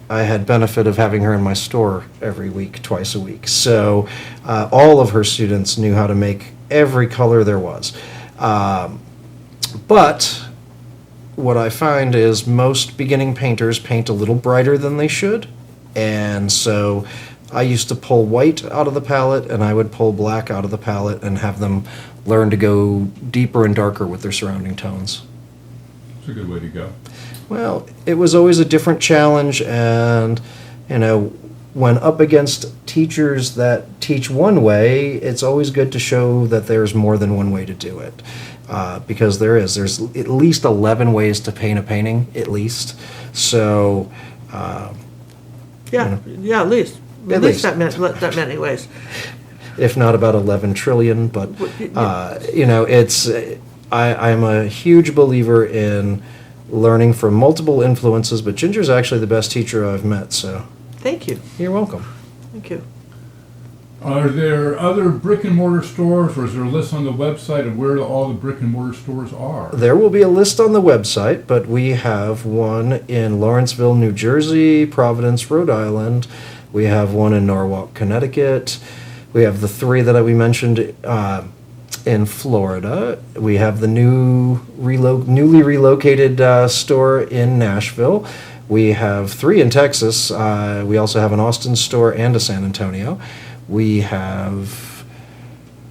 I had benefit of having her in my store every week, twice a week. So all of her students knew how to make every color there was. But what I find is most beginning painters paint a little brighter than they should. And so I used to pull white out of the palette, and I would pull black out of the palette and have them learn to go deeper and darker with their surrounding tones. So a good way to go. Well, it was always a different challenge, and, when up against teachers that teach one way, it's always good to show that there's more than one way to do it. Because there's at least 11 ways to paint a painting, at least. So, at least. At least that many ways. If not about 11 trillion, but, I'm a huge believer in learning from multiple influences, but Ginger's actually the best teacher I've met, so. Thank you. You're welcome. Thank you. Are there other brick and mortar stores, or is there a list on the website of where all the brick and mortar stores are? There will be a list on the website, but we have one in Lawrenceville, New Jersey, Providence, Rhode Island. We have one in Norwalk, Connecticut. We have the 3 that we mentioned in Florida. We have the newly relocated store in Nashville. We have 3 in Texas. We also have an Austin store and a San Antonio. We have...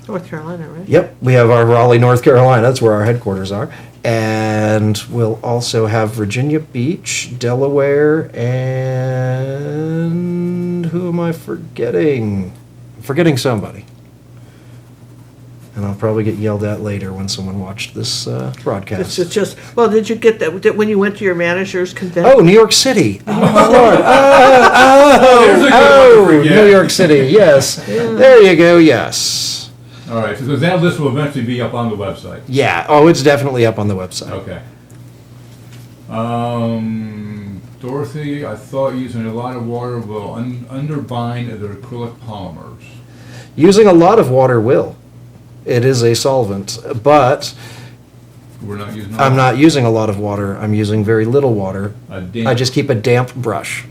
North Carolina, right? Yep, we have our Raleigh, North Carolina. That's where our headquarters are. And we'll also have Virginia Beach, Delaware, and... who am I forgetting? I'm forgetting somebody. And I'll probably get yelled at later when someone watched this broadcast. It's just, well, did you get that when you went to your manager's convention? Oh, New York City. Oh, my Lord. New York City, yes. Yeah. There you go, yes. All right, so that list will eventually be up on the website. Yeah, it's definitely up on the website. Okay. Dorothy, I thought using a lot of water will underbind the acrylic polymers. Using a lot of water will. It is a solvent, but We're not using. I'm not using a lot of water. I'm using very little water. I just keep a damp brush.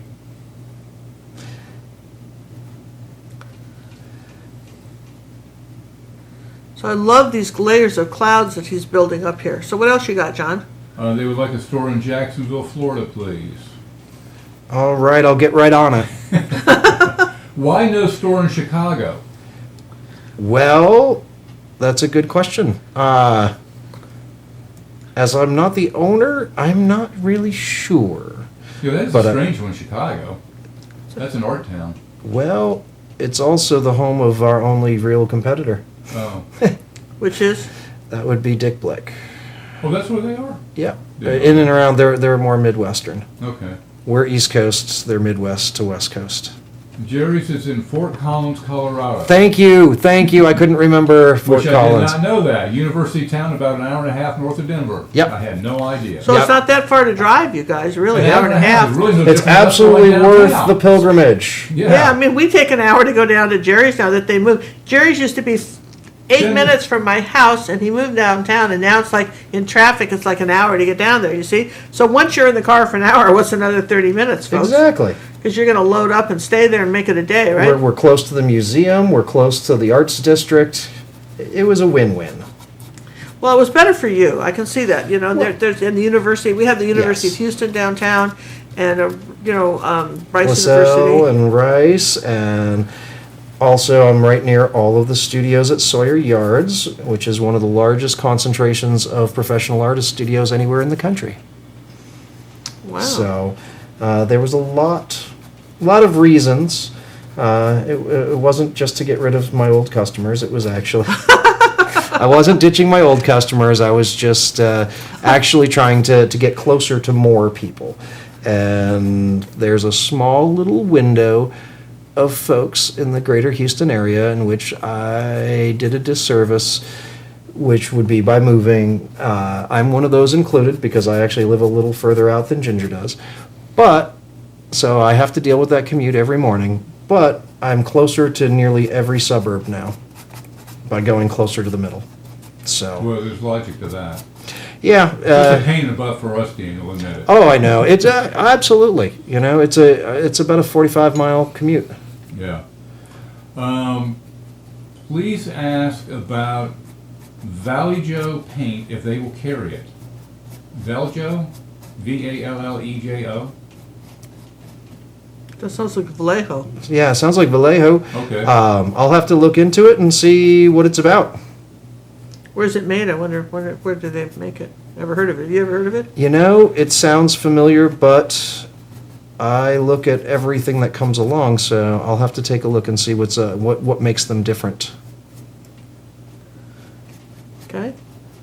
So I love these layers of clouds that he's building up here. So what else you got, John? They would like a store in Jacksonville, Florida, please. All right, I'll get right on it. Why no store in Chicago? Well, that's a good question. As I'm not the owner, I'm not really sure. Yeah, that's a strange one, Chicago. That's an art town. Well, it's also the home of our only real competitor. Oh. Which is? That would be Dick Blick. Oh, that's where they are? Yeah. In and around, they're more Midwestern. Okay. We're East Coast, they're Midwest to West Coast. Jerry's is in Fort Collins, Colorado. Thank you. I couldn't remember Fort Collins. I did not know that. University town, about an hour and a half north of Denver. Yep. I had no idea. So it's not that far to drive, you guys, really, an hour and a half. It's absolutely worth the pilgrimage. Yeah, I mean, we take an hour to go down to Jerry's now that they moved. Jerry's used to be 8 minutes from my house, and he moved downtown, and now it's like, in traffic, it's like an hour to get down there, you see? So once you're in the car for an hour, what's another 30 minutes, folks? Exactly. Because you're going to load up and stay there and make it a day, right? We're close to the museum. We're close to the arts district. It was a win-win. Well, it was better for you. I can see that. There's in the university. We have the University of Houston downtown, and Rice LaSalle University and Rice, and also I'm right near all of the studios at Sawyer Yards, which is one of the largest concentrations of professional artist studios anywhere in the country. Wow. So there was a lot of reasons. It wasn't just to get rid of my old customers. It was actually... I wasn't ditching my old customers. I was just actually trying to get closer to more people. And there's a small little window of folks in the greater Houston area in which I did a disservice, which would be by moving. I'm one of those included because I actually live a little further out than Ginger does. But, so I have to deal with that commute every morning. But I'm closer to nearly every suburb now by going closer to the middle. So. Well, there's logic to that. Yeah. It's a pain in the butt for us, Daniel, isn't it? Oh, I know. It's absolutely. It's about a 45-mile commute. Yeah. Please ask about Vallejo paint if they will carry it. Vallejo, Vallejo. That sounds like Vallejo. Yeah, it sounds like Vallejo. Okay. I'll have to look into it and see what it's about. Where's it made? I wonder where do they make it? Never heard of it. Have you ever heard of it? You know, it sounds familiar, but I look at everything that comes along, so I'll have to take a look and see what makes them different. Okay.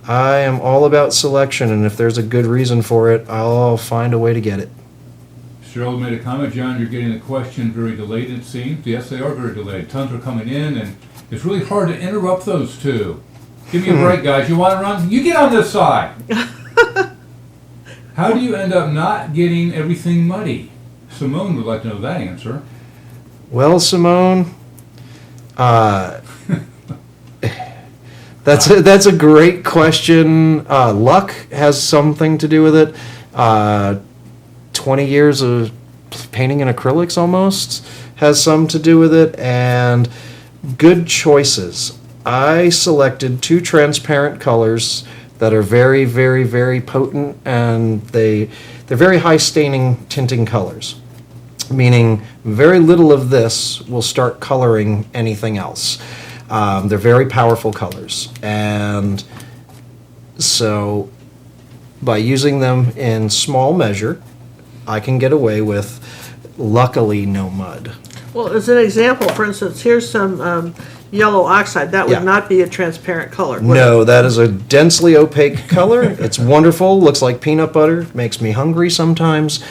I am all about selection, and if there's a good reason for it, I'll find a way to get it. Cheryl made a comment, John, you're getting the question very delayed, it seems. Yes, they are very delayed. Tons are coming in, and it's really hard to interrupt those two. Give me a break, guys. You want to run? You get on this side. How do you end up not getting everything muddy? Simone would like to know that answer. Well, Simone, that's a great question. Luck has something to do with it. 20 years of painting in acrylics almost has some to do with it, and good choices. I selected 2 transparent colors that are very, very, very potent, and they're very high staining tinting colors, meaning very little of this will start coloring anything else. They're very powerful colors, and so by using them in small measure, I can get away with, luckily, no mud. Well, as an example, for instance, here's some yellow oxide. That would Yeah. not be a transparent color. would No, it? that is a densely opaque color. It's wonderful, looks like peanut butter, makes me hungry sometimes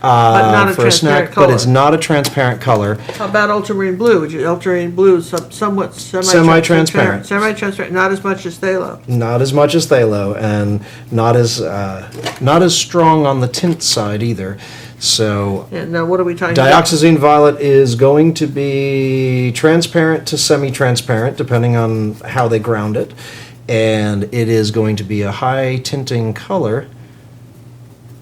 not a for a snack, transparent but it's color. not a transparent color. How about ultramarine blue? Ultramarine blue is somewhat Semi-transparent. Semi-transparent, not as much as phthalo. Not as much as phthalo, and not as strong on the tint side either. So And what are we talking about? dioxazine violet is going to be transparent to semi-transparent, depending on how they ground it, and it is going to be a high tinting color.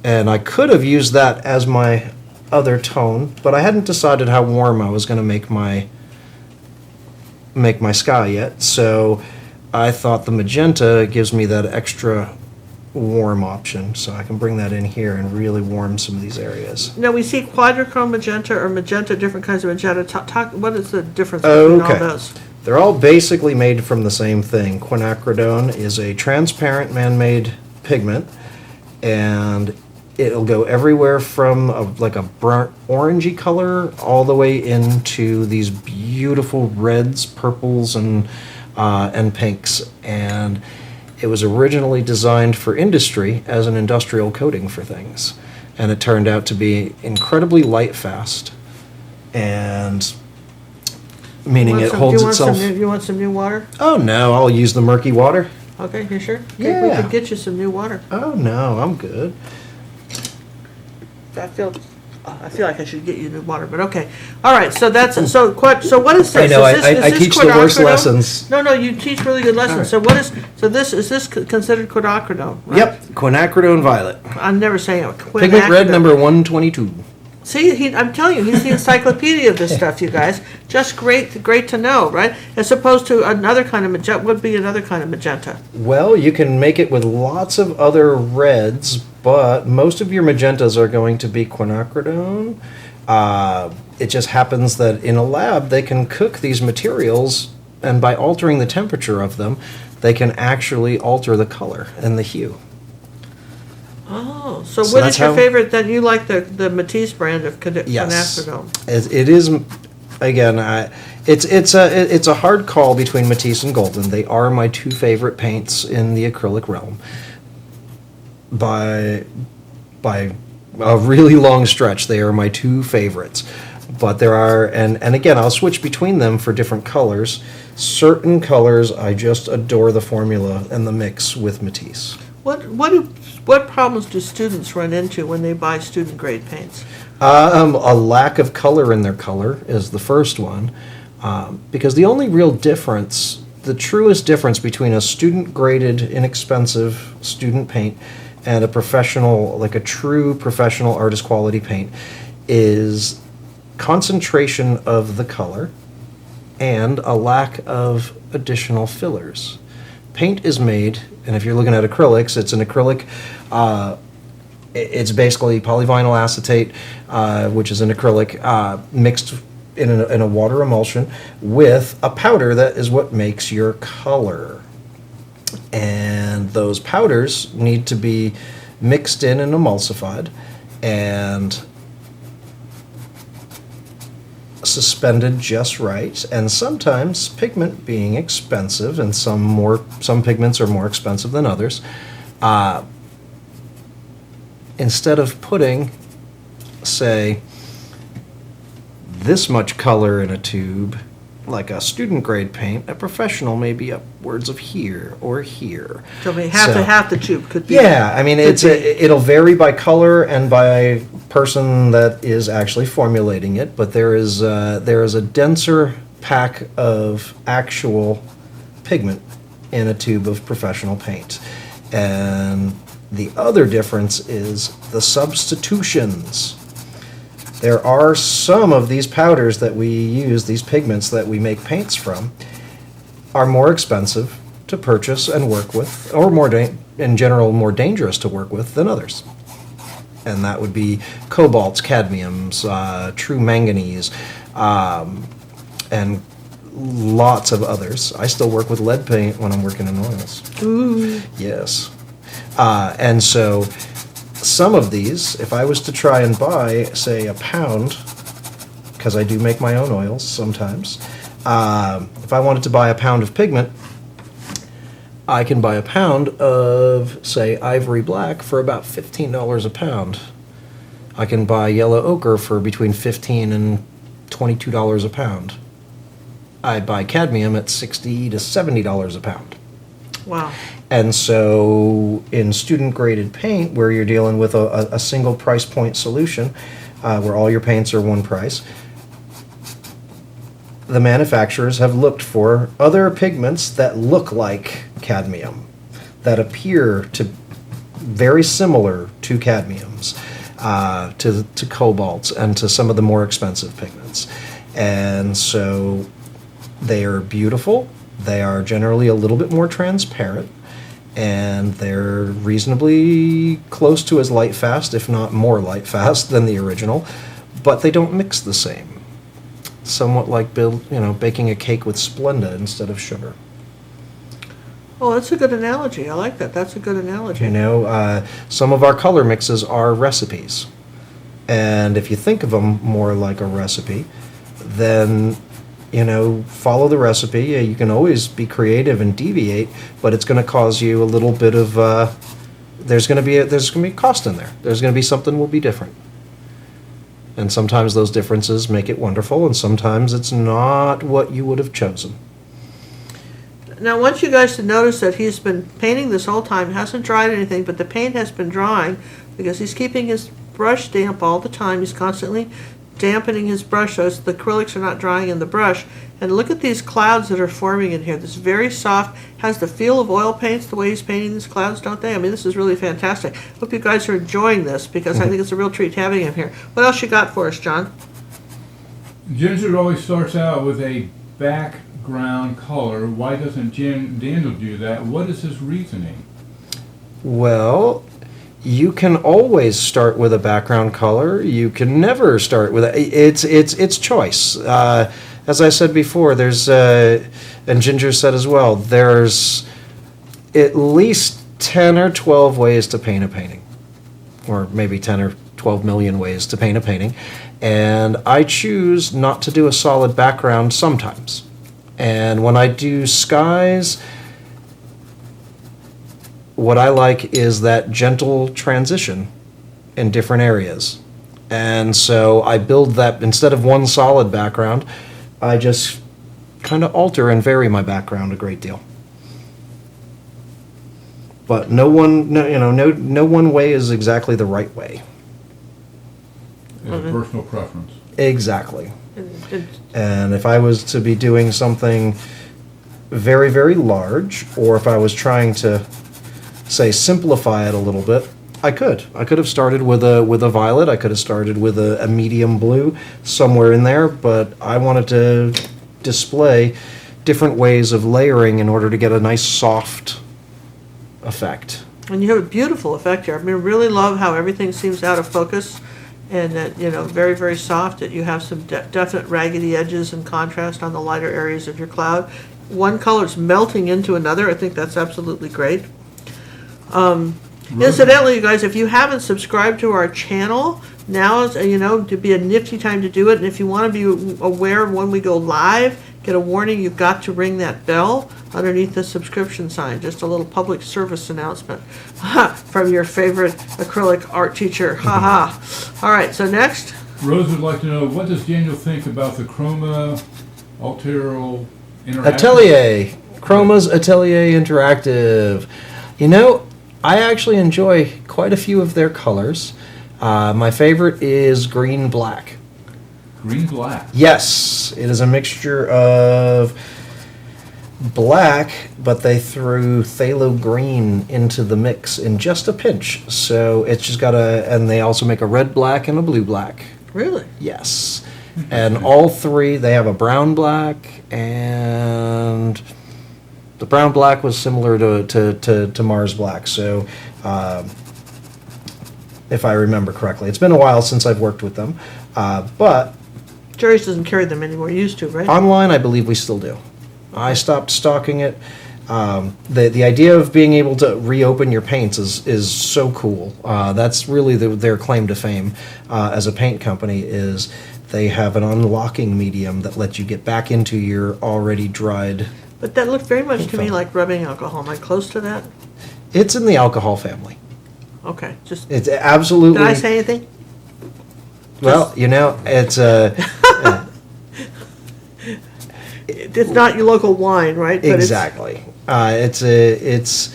And I could have used that as my other tone, but I hadn't decided how warm I was going to make my sky yet. So I thought the magenta gives me that extra warm option, so I can bring that in here and really warm some of these areas. Now, we see quadrichrome magenta or magenta, different kinds of magenta. What is the difference between all Okay. those? They're all basically made from the same thing. Quinacridone is a transparent man-made pigment, and it'll go everywhere from like a burnt orangey color all the way into these beautiful reds, purples, and pinks. And it was originally designed for industry as an industrial coating for things, and it turned out to be incredibly light fast, and meaning it holds itself. You want some new water? Oh no, I'll use the murky water. Okay, you sure? Okay, Yeah. we could get you some new water. Oh no, I'm good. I feel like I should get you new water, but okay. All right, so that's so what is this? I know, Is this, I is this teach the worst quinacridone? lessons. No, you teach really good lessons. All right. So is this considered quinacridone? Right? Yep, quinacridone violet. I'm never saying it. Pigment red Quinacridone. number 122. See, I'm telling you, he's the encyclopedia of this stuff, you guys. Just great to know, right? As opposed to another kind of magenta. What would be another kind of magenta? Well, you can make it with lots of other reds, but most of your magentas are going to be quinacridone. It just happens that in a lab they can cook these materials, and by altering the temperature of them, they can actually alter the color and the hue. Oh, so So what that's is your how- favorite? Then you like the Matisse brand of Yes, quinacridone. it is. Again, it's a hard call between Matisse and Golden. They are my 2 favorite paints in the acrylic realm. By a really long stretch, they are my 2 favorites. But there are, and again, I'll switch between them for different colors. Certain colors, I just adore the formula and the mix with Matisse. What problems do students run into when they buy student grade paints? A lack of color in their color is the first one, because the only real difference, the truest difference between a student-graded, inexpensive student paint and a professional, like a true professional artist quality paint, is concentration of the color and a lack of additional fillers. Paint is made, and if you're looking at acrylics, it's an acrylic. It's basically polyvinyl acetate, which is an acrylic mixed in a water emulsion with a powder that is what makes your color. And those powders need to be mixed in and emulsified and suspended just right. And sometimes, pigment being expensive, and some pigments are more expensive than others, instead of putting, say, this much color in a tube, like a student grade paint, a professional may be upwards of here or here. So I mean, half the tube could be. Yeah, I mean, it'll vary by color and by person that is actually formulating it, but there is a denser pack of actual pigment in a tube of professional paint. And the other difference is the substitutions. There are some of these powders that we use, these pigments that we make paints from, are more expensive to purchase and work with, or in general more dangerous to work with than others. And that would be cobalts, cadmiums, true manganese, and lots of others. I still work with lead paint when I'm working in oils. Ooh. Yes. And so some of these, if I was to try and buy, say, a pound, because I do make my own oils sometimes, if I wanted to buy a pound of pigment, I can buy a pound of, say, ivory black for about $15 a pound. I can buy yellow ochre for between $15 and $22 a pound. I buy cadmium at $60 to $70 a pound. Wow. And so in student graded paint, where you're dealing with a single price point solution, where all your paints are one price, the manufacturers have looked for other pigments that look like cadmium, that appear to very similar to cadmiums, to cobalts, and to some of the more expensive pigments. And so they are beautiful. They are generally a little bit more transparent, and they're reasonably close to as light fast, if not more light fast, than the original, but they don't mix the same. Somewhat like baking a cake with Splenda instead of sugar. Oh, that's a good analogy. I like that. That's a good analogy. Some of our color mixes are recipes, and if you think of them more like a recipe, then follow the recipe. You can always be creative and deviate, but it's going to cause you a little bit of. There's going to be a cost in there. There's going to be something will be different, and sometimes those differences make it wonderful, and sometimes it's not what you would have chosen. Now, I want you guys to notice that he's been painting this whole time. Hasn't dried anything, but the paint has been drying because he's keeping his brush damp all the time. He's constantly dampening his brush so the acrylics are not drying in the brush. And look at these clouds that are forming in here. This is very soft, has the feel of oil paints the way he's painting these clouds, don't they? I mean, this is really fantastic. Hope you guys are enjoying this because I think it's a real treat having him here. What else you got for us, John? Ginger always starts out with a background color. Why doesn't Daniel do that? What is his reasoning? Well, you can always start with a background color. You can never start with it's choice. As I said before, there's and Ginger said as well, there's at least 10 or 12 ways to paint a painting, or maybe 10 or 12 million ways to paint a painting, and I choose not to do a solid background sometimes. And when I do skies, what I like is that gentle transition in different areas. And so I build that, instead of one solid background, I just kind of alter and vary my background a great deal. But no one way is exactly the right way. It's a personal preference. Exactly. And if I was to be doing something very, very large, or if I was trying to, say, simplify it a little bit, I could have started with a violet. I could have started with a medium blue somewhere in there, but I wanted to display different ways of layering in order to get a nice soft effect. And you have a beautiful effect here. I mean, really love how everything seems out of focus, and that very, very soft. That you have some definite raggedy edges and contrast on the lighter areas of your cloud. one color's melting into another. I think that's absolutely great. Incidentally, you guys, if you haven't subscribed to our channel, now is, to be a nifty time to do it. And if you want to be aware of when we go live, get a warning, you've got to ring that bell underneath the subscription sign. Just a little public service announcement from your favorite acrylic art teacher. Ha ha. All right, so next. Rose would like to know, what does Daniel think about the Chroma Altero Interactive? Atelier. Cromoz Atelier Interactive. I actually enjoy quite a few of their colors. My favorite is green black. Green black? Yes. It is a mixture of black, but they threw phthalo green into the mix in just a pinch. So it's just got and they also make a red black and a blue black. Really? Yes. And all three, they have a brown black, and the brown black was similar to Mars black. So if I remember correctly. It's been a while since I've worked with them, but Jerry's doesn't carry them anymore. Used to, right? Online, I believe we still do. I stopped stocking it. The idea of being able to reopen your paints is so cool. That's really their claim to fame as a paint company, is they have an unlocking medium that lets you get back into your already dried. But that looked very much to me like rubbing alcohol. Am I close to that? It's in the alcohol family. Okay, just. It's absolutely. Did I say anything? Well, it's it's not your local wine, right? But exactly. It's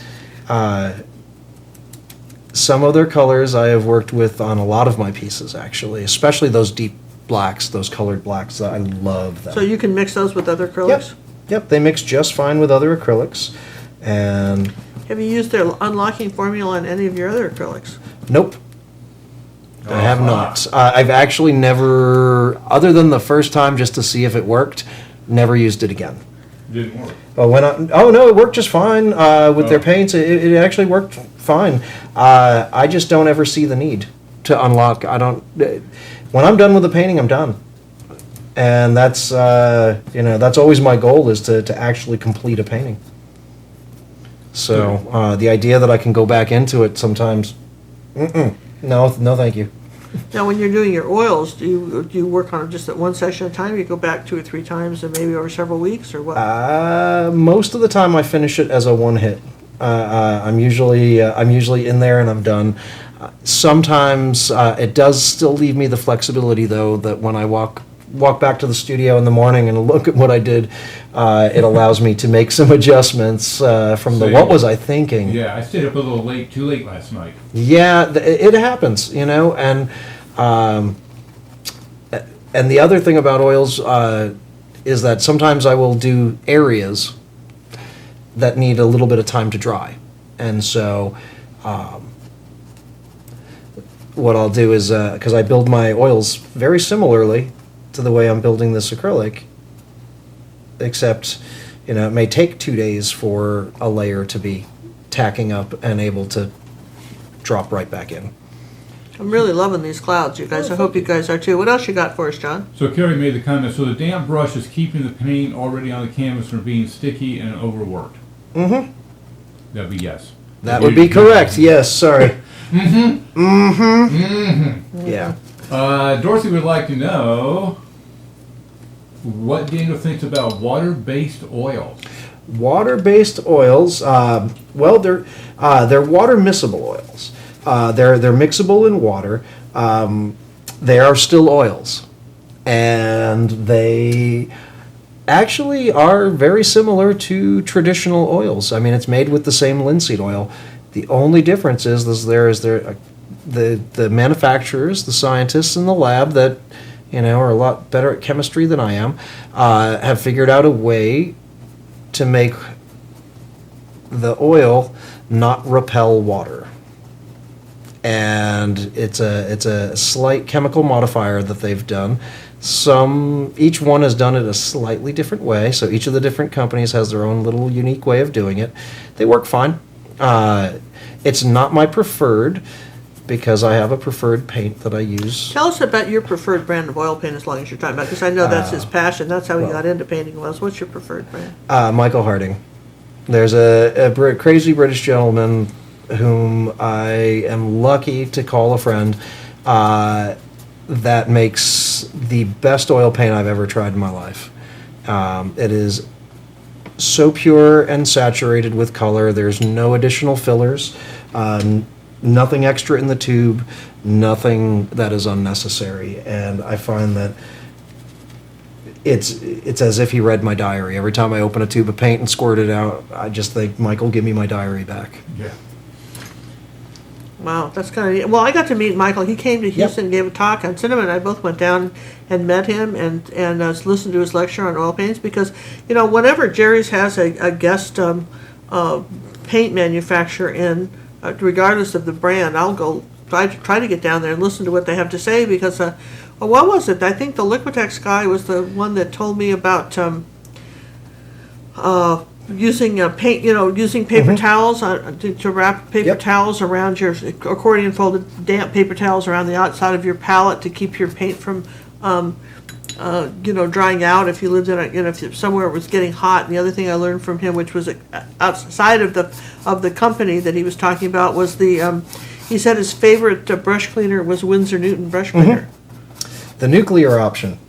some of their colors I have worked with on a lot of my pieces, actually, especially those deep blacks, those colored blacks. I love them. So you can mix those with other acrylics? Yep, they mix just fine with other acrylics. And have you used their unlocking formula on any of your other acrylics? Nope. I have not. I've actually never, other than the first time just to see if it worked, never used it again. Didn't work. But no, it worked just fine with their paints. It actually worked fine. I just don't ever see the need to unlock. When I'm done with the painting, I'm done. And that's that's always my goal, is to actually complete a painting. So the idea that I can go back into it sometimes, no, thank you. Now, when you're doing your oils, do you work on it just at one session at a time? You go back 2 or 3 times, and maybe over several weeks, or what? Most of the time, I finish it as a one hit. I'm usually in there and I'm done. Sometimes it does still leave me the flexibility, though, that when I walk back to the studio in the morning and look at what I did, it allows me to make some adjustments from what was I thinking? Yeah, I stayed up a little late, too late last night. Yeah, it happens, and the other thing about oils is that sometimes I will do areas that need a little bit of time to dry, and so what I'll do is, because I build my oils very similarly to the way I'm building this acrylic, except it may take 2 days for a layer to be tacking up and able to drop right back in. I'm really loving these clouds, you guys. I hope you guys are too. What else you got for us, John? So Carrie made the comment, so the damp brush is keeping the paint already on the canvas from being sticky and overworked. Mm-hmm. That'd be yes. That would be correct. Yes, sorry. Mm-hmm. Mm-hmm. Yeah. Dorothy would like to know what Daniel thinks about water-based oils. Water-based oils, well, they're water miscible oils. They're mixable in water. They are still oils, and they actually are very similar to traditional oils. I mean, it's made with the same linseed oil. The only difference is the manufacturers, the scientists in the lab that are a lot better at chemistry than I am, have figured out a way to make the oil not repel water. And it's a slight chemical modifier that they've done. Each one has done it a slightly different way, so each of the different companies has their own little unique way of doing it. They work fine. It's not my preferred, because I have a preferred paint that I use. Tell us about your preferred brand of oil paint as long as you're talking about, because I know that's his passion. That's how he got into painting oils. What's your preferred brand? Michael Harding. There's a crazy British gentleman whom I am lucky to call a friend that makes the best oil paint I've ever tried in my life. It is so pure and saturated with color. There's no additional fillers, nothing extra in the tube, nothing that is unnecessary. And I find that it's as if he read my diary. Every time I open a tube of paint and squirt it out, I just think, Michael, give me my diary back. Yeah. Wow, that's kind of neat. Well, I got to meet Michael. He came to Houston and gave a talk on Simone, and I both went down and met him and listened to his lecture on oil paints, because, you know, whenever Jerry's has a guest paint manufacturer in, regardless of the brand, I'll go try to get down there and listen to what they have to say, because what was it? I think the Liquitex guy was the one that told me about using paint, using paper towels to wrap paper towels around your accordion folded damp paper towels around the outside of your palette to keep your paint from drying out if you lived in if somewhere it was getting hot. And the other thing I learned from him, which was outside of the company that he was talking about, was he said his favorite brush cleaner was Winsor Newton brush cleaner. The nuclear option.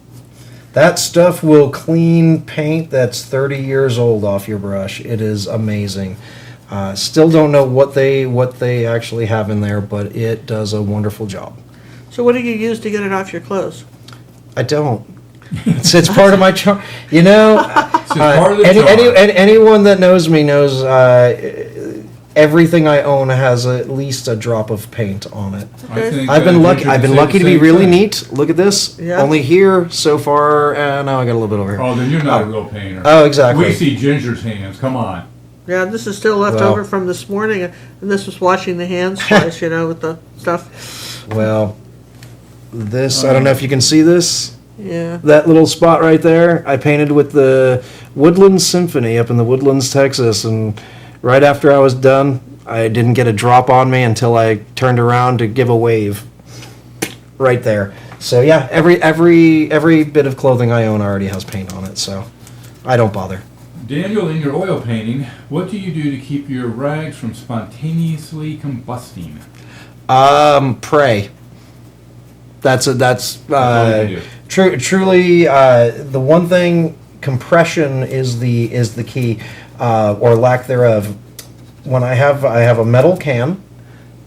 That stuff will clean paint that's 30 years old off your brush. It is amazing. Still don't know what they actually have in there, but it does a wonderful job. So what do you use to get it off your clothes? I don't. It's part of my charm. You know, part of the charm. Anyone that knows me knows everything I own has at least a drop of paint on it. Okay. I've been lucky to be really neat. Look at this. Yeah. Only here so far, and now I got a little bit over here. Oh, then you're not a real painter. Oh, exactly. We see Ginger's hands. Come on. Yeah, this is still left over from this morning, and this was washing the hands twice, with the stuff. Well, this, I don't know if you can see this. Yeah. That little spot right there, I painted with the Woodlands Symphony up in the Woodlands, Texas, and right after I was done, I didn't get a drop on me until I turned around to give a wave. Right there. So yeah, every bit of clothing I own already has paint on it, so I don't bother. Daniel, in your oil painting, what do you do to keep your rags from spontaneously combusting? Pray. That's truly the one thing. Compression is the key, or lack thereof. When I have a metal can,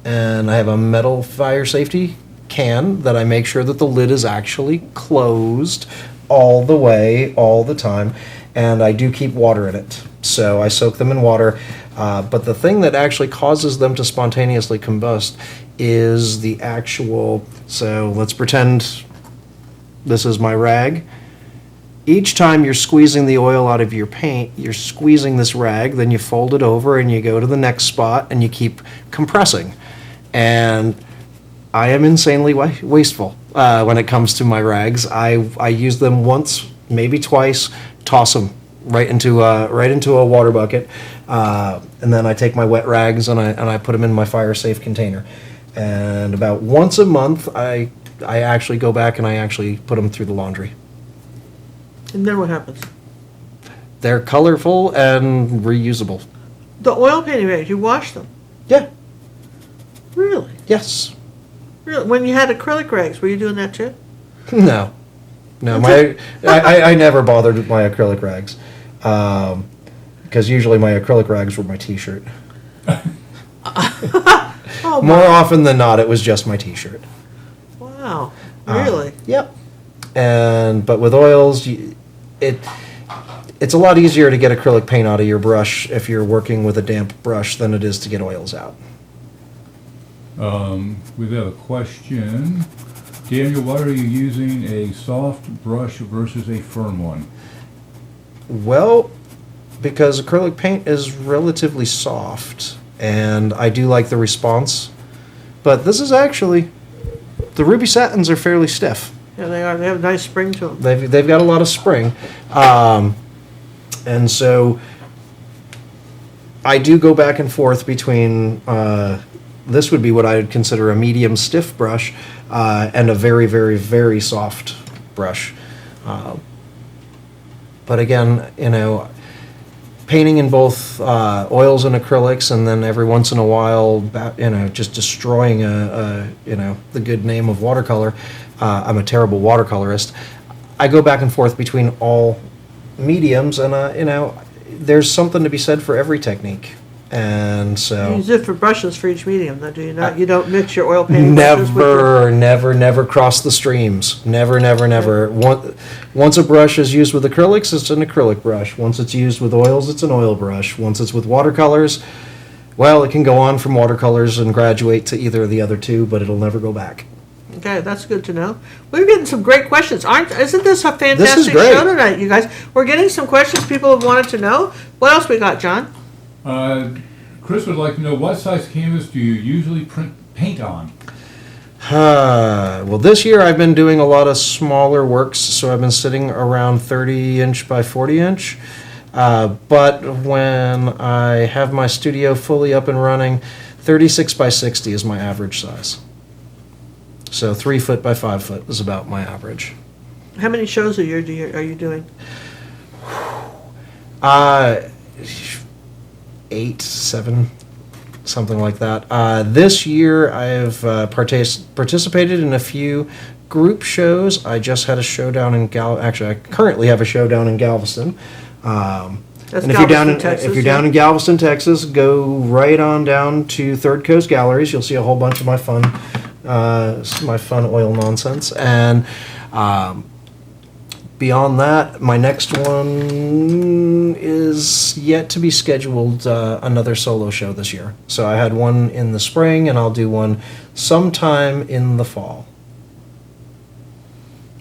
and I have a metal fire safety can that I make sure that the lid is actually closed all the way, all the time, and I do keep water in it. So I soak them in water. But the thing that actually causes them to spontaneously combust is the actual. So let's pretend this is my rag. Each time you're squeezing the oil out of your paint, you're squeezing this rag, then you fold it over and you go to the next spot and you keep compressing. And I am insanely wasteful when it comes to my rags. I use them once, maybe twice, toss them right into a water bucket, and then I take my wet rags and I put them in my fire safe container. And about once a month, I actually go back and I actually put them through the laundry. And then what happens? They're colorful and reusable. The oil painting rags, you wash them? Yeah. Really? Yes. Really? When you had acrylic rags, were you doing that too? No. I never bothered with my acrylic rags, because usually my acrylic rags were my T-shirt. More often than not, it was just my T-shirt. Wow. Really? Yep. But with oils, it's a lot easier to get acrylic paint out of your brush if you're working with a damp brush than it is to get oils out. We have a question. Daniel, why are you using a soft brush versus a firm one? Well, because acrylic paint is relatively soft, and I do like the response. But this is actually, the ruby satins are fairly stiff. Yeah, they are. They have a nice spring to them. They've got a lot of spring. And so I do go back and forth between this would be what I would consider a medium stiff brush, and a very, very, very soft brush. But again, painting in both oils and acrylics, and then every once in a while, just destroying the good name of watercolor. I'm a terrible watercolorist. I go back and forth between all mediums, and there's something to be said for every technique. And so you use different brushes for each medium, though, do you not? You don't mix your oil painting brushes with your... Never cross the streams. Never. Once a brush is used with acrylics, it's an acrylic brush. Once it's used with oils, it's an oil brush. Once it's with watercolors, well, it can go on from watercolors and graduate to either of the other two, but it'll never go back. Okay, that's good to know. We're getting some great questions. Isn't this a fantastic great. show tonight, you guys? We're getting some questions people have wanted to know. What else we got, John? Chris would like to know, what size canvas do you usually paint on? Well, this year I've been doing a lot of smaller works, so I've been sitting around 30-inch by 40-inch. But when I have my studio fully up and running, 36 by 60 is my average size. So 3 foot by 5 foot is about my average. How many shows a year are you doing? 8, 7, something like that. This year I've participated in a few group shows. I just had a show down in actually I currently have a show down in Galveston. And if you're down in Galveston, Texas, go right on down to Third Coast Galleries. You'll see a whole bunch of my fun oil nonsense. And beyond that, my next one is yet to be scheduled, another solo show this year. So I had one in the spring, and I'll do one sometime in the fall.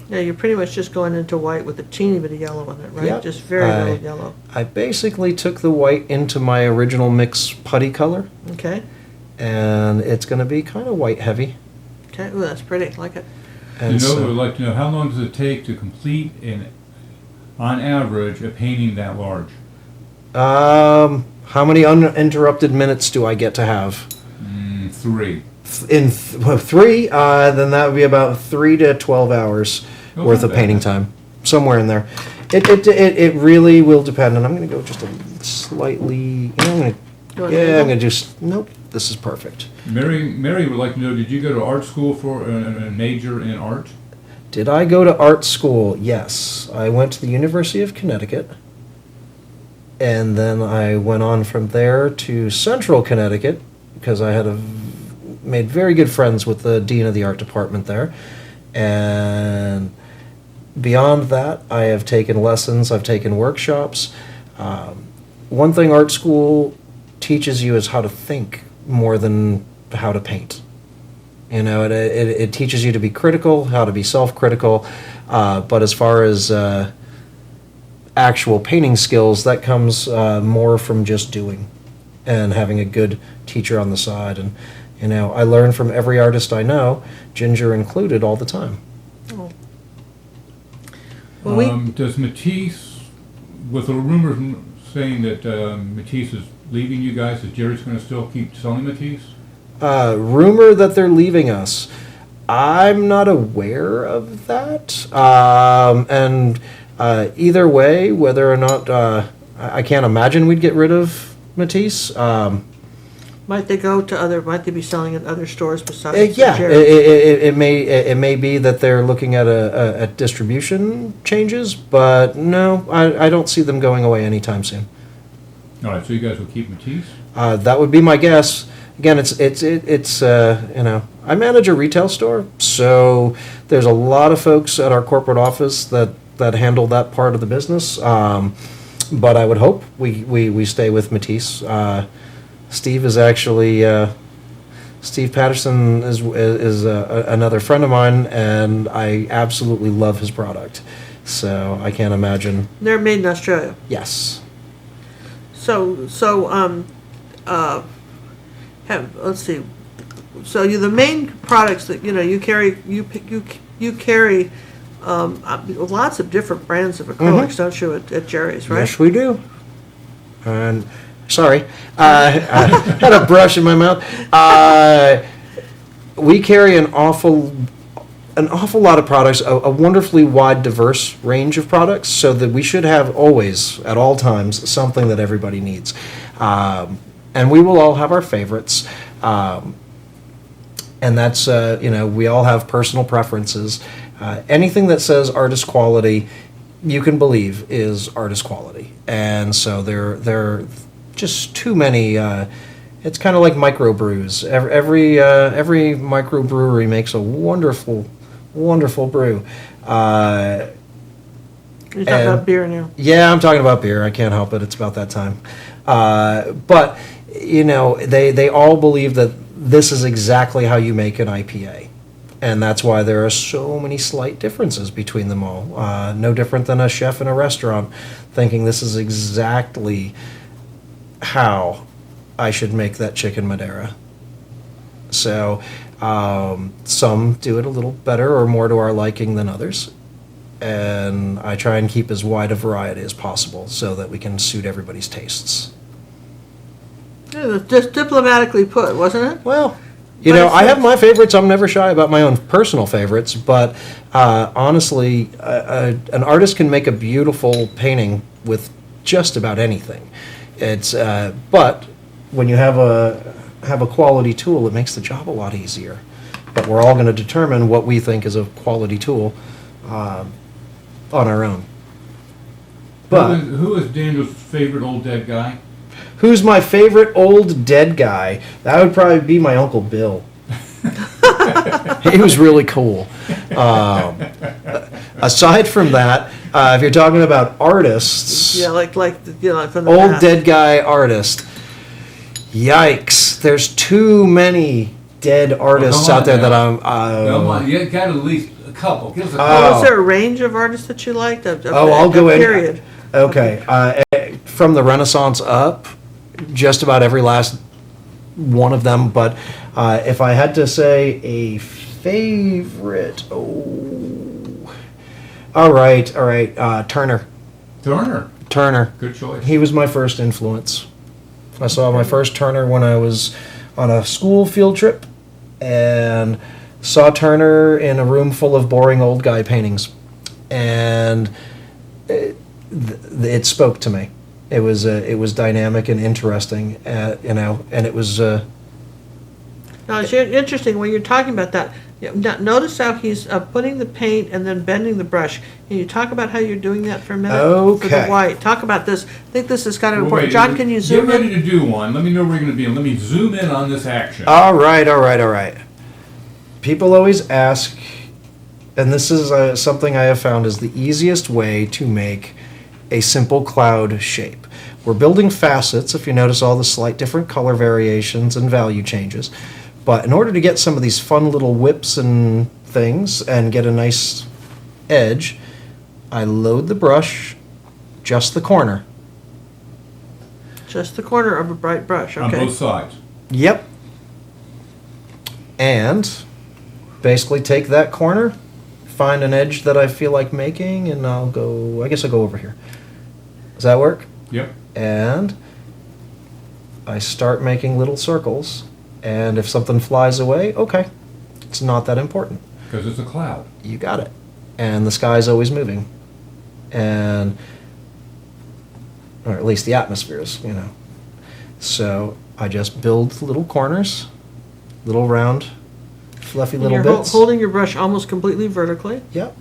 Yeah, you're pretty much just going into white with a teeny bit of yellow in it, right? Yep. Just very little yellow. I basically took the white into my original mix putty color. Okay. And it's going to be kind of white heavy. Okay, ooh, that's pretty. I like it. And we would like to know, how long does it take to complete, on average, a painting that large? How many uninterrupted minutes do I get to have? 3. In 3, then that would be about 3 to 12 hours worth of painting time, somewhere in there. It really will depend, and I'm going to go just a slightly. I'm going to just nope. This is perfect. Mary would like to know, did you go to art school for a major in art? Did I go to art school? Yes. I went to the University of Connecticut, and then I went on from there to Central Connecticut because I had made very good friends with the dean of the art department there. And beyond that, I have taken lessons, I've taken workshops. One thing art school teaches you is how to think more than how to paint. It teaches you to be critical, how to be self-critical, but as far as actual painting skills, that comes more from just doing and having a good teacher on the side. And I learn from every artist I know, Ginger included, all the time. Oh. Well, does Matisse, with the rumors saying that Matisse is leaving you guys, is Jerry's going to still keep selling Matisse? Rumor that they're leaving us. I'm not aware of that. And either way, whether or not, I can't imagine we'd get rid of Matisse. Might they be selling in other stores besides? Yeah, it may be that they're looking at distribution changes, but no, I don't see them going away anytime soon. All right, so you guys will keep Matisse? That would be my guess. Again, it's I manage a retail store, so there's a lot of folks at our corporate office that handle that part of the business. But I would hope we stay with Matisse. Steve is actually Steve Patterson is another friend of mine, and I absolutely love his product. So I can't imagine. They're made in Australia. Yes. Let's see. So the main products that you carry. You carry lots of different brands of acrylics, don't you, at Jerry's, right? Yes, we do. And Sorry, I had a brush in my mouth. We carry an awful lot of products, a wonderfully wide, diverse range of products, so that we should have always, at all times, something that everybody needs. And we will all have our favorites. And that's, we all have personal preferences. Anything that says artist quality, you can believe is artist quality. And so there are just too many. It's kind of like microbrews. Every microbrewery makes a wonderful brew. You're talking about beer now. Yeah, I'm talking about beer. I can't help it. It's about that time. But they all believe that this is exactly how you make an IPA. And that's why there are so many slight differences between them all. No different than a chef in a restaurant thinking this is exactly how I should make that chicken Madeira. So some do it a little better or more to our liking than others. And I try and keep as wide a variety as possible so that we can suit everybody's tastes. Yeah, that's just diplomatically put, wasn't it? Well, I have my favorites. I'm never shy about my own personal favorites, but honestly, an artist can make a beautiful painting with just about anything. It's but when you have a quality tool, it makes the job a lot easier. But we're all going to determine what we think is a quality tool on our own. But who is Daniel's favorite old dead guy? Who's my favorite old dead guy? That would probably be my Uncle Bill. He was really cool. Aside from that, if you're talking about artists, yeah, like from the old past. Dead guy artist. Yikes! There's too many dead artists out there that I'm. Come on, you got at least a couple. Give us a Oh, couple. is there a range of artists that you liked? I'll go in. Period. Okay, from the Renaissance up, just about every last one of them. But if I had to say a favorite, all right, Turner. Turner. Good choice. He was my first influence. I saw my first Turner when I was on a school field trip, and saw Turner in a room full of boring old guy paintings, and it spoke to me. It was dynamic and interesting, and it was. Now, it's interesting when you're talking about that. Notice how he's putting the paint and then bending the brush. Can you talk about how you're doing that for a minute? Okay. For the white. Talk about this. I think this is kind of important. Wait, John, can you zoom Get ready in? to do one. Let me know where you're going to be. Let me zoom in on this action. All right. People always ask, and this is something I have found is the easiest way to make a simple cloud shape. We're building facets, if you notice all the slight different color variations and value changes. But in order to get some of these fun little whips and things and get a nice edge, I load the brush just the corner. Just the corner of a bright brush. Okay. On both sides. Yep. And basically take that corner, find an edge that I feel like making, and I'll go over here. Does that work? Yep. And I start making little circles, and if something flies away, okay, it's not that important. Because it's a cloud. You got it. And the sky's always moving. Or at least the atmosphere is, So I just build little corners, little round, fluffy little You're bits. holding your brush almost completely vertically Yep.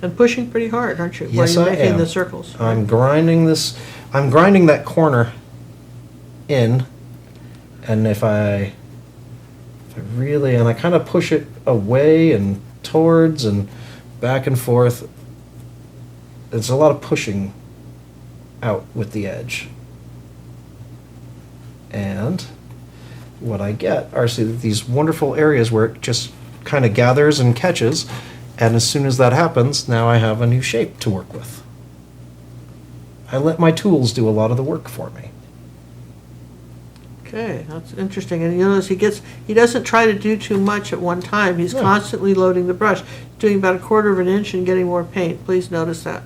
and pushing pretty hard, aren't you? Yes, while I you're making am. the circles. I'm grinding that corner in, and if I really, and I kind of push it away and towards and back and forth, it's a lot of pushing out with the edge. And what I get are these wonderful areas where it just kind of gathers and catches, and as soon as that happens, now I have a new shape to work with. I let my tools do a lot of the work for me. Okay, that's interesting. And you notice he doesn't try to do too much at one time. He's constantly loading the brush, doing about 1/4 of an inch and getting more paint. Please notice that.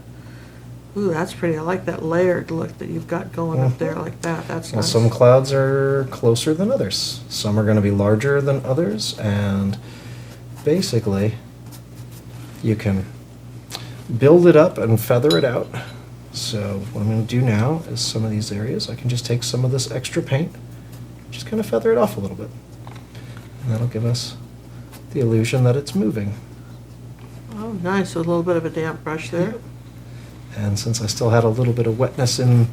Ooh, that's pretty. I like that layered look that you've got going up there like that. That's Well, nice. some clouds are closer than others. Some are going to be larger than others, and basically, you can build it up and feather it out. So what I'm going to do now is some of these areas, I can just take some of this extra paint, just kind of feather it off a little bit. And that'll give us the illusion that it's moving. Oh, nice. So a little bit of a damp brush there. And since I still had a little bit of wetness in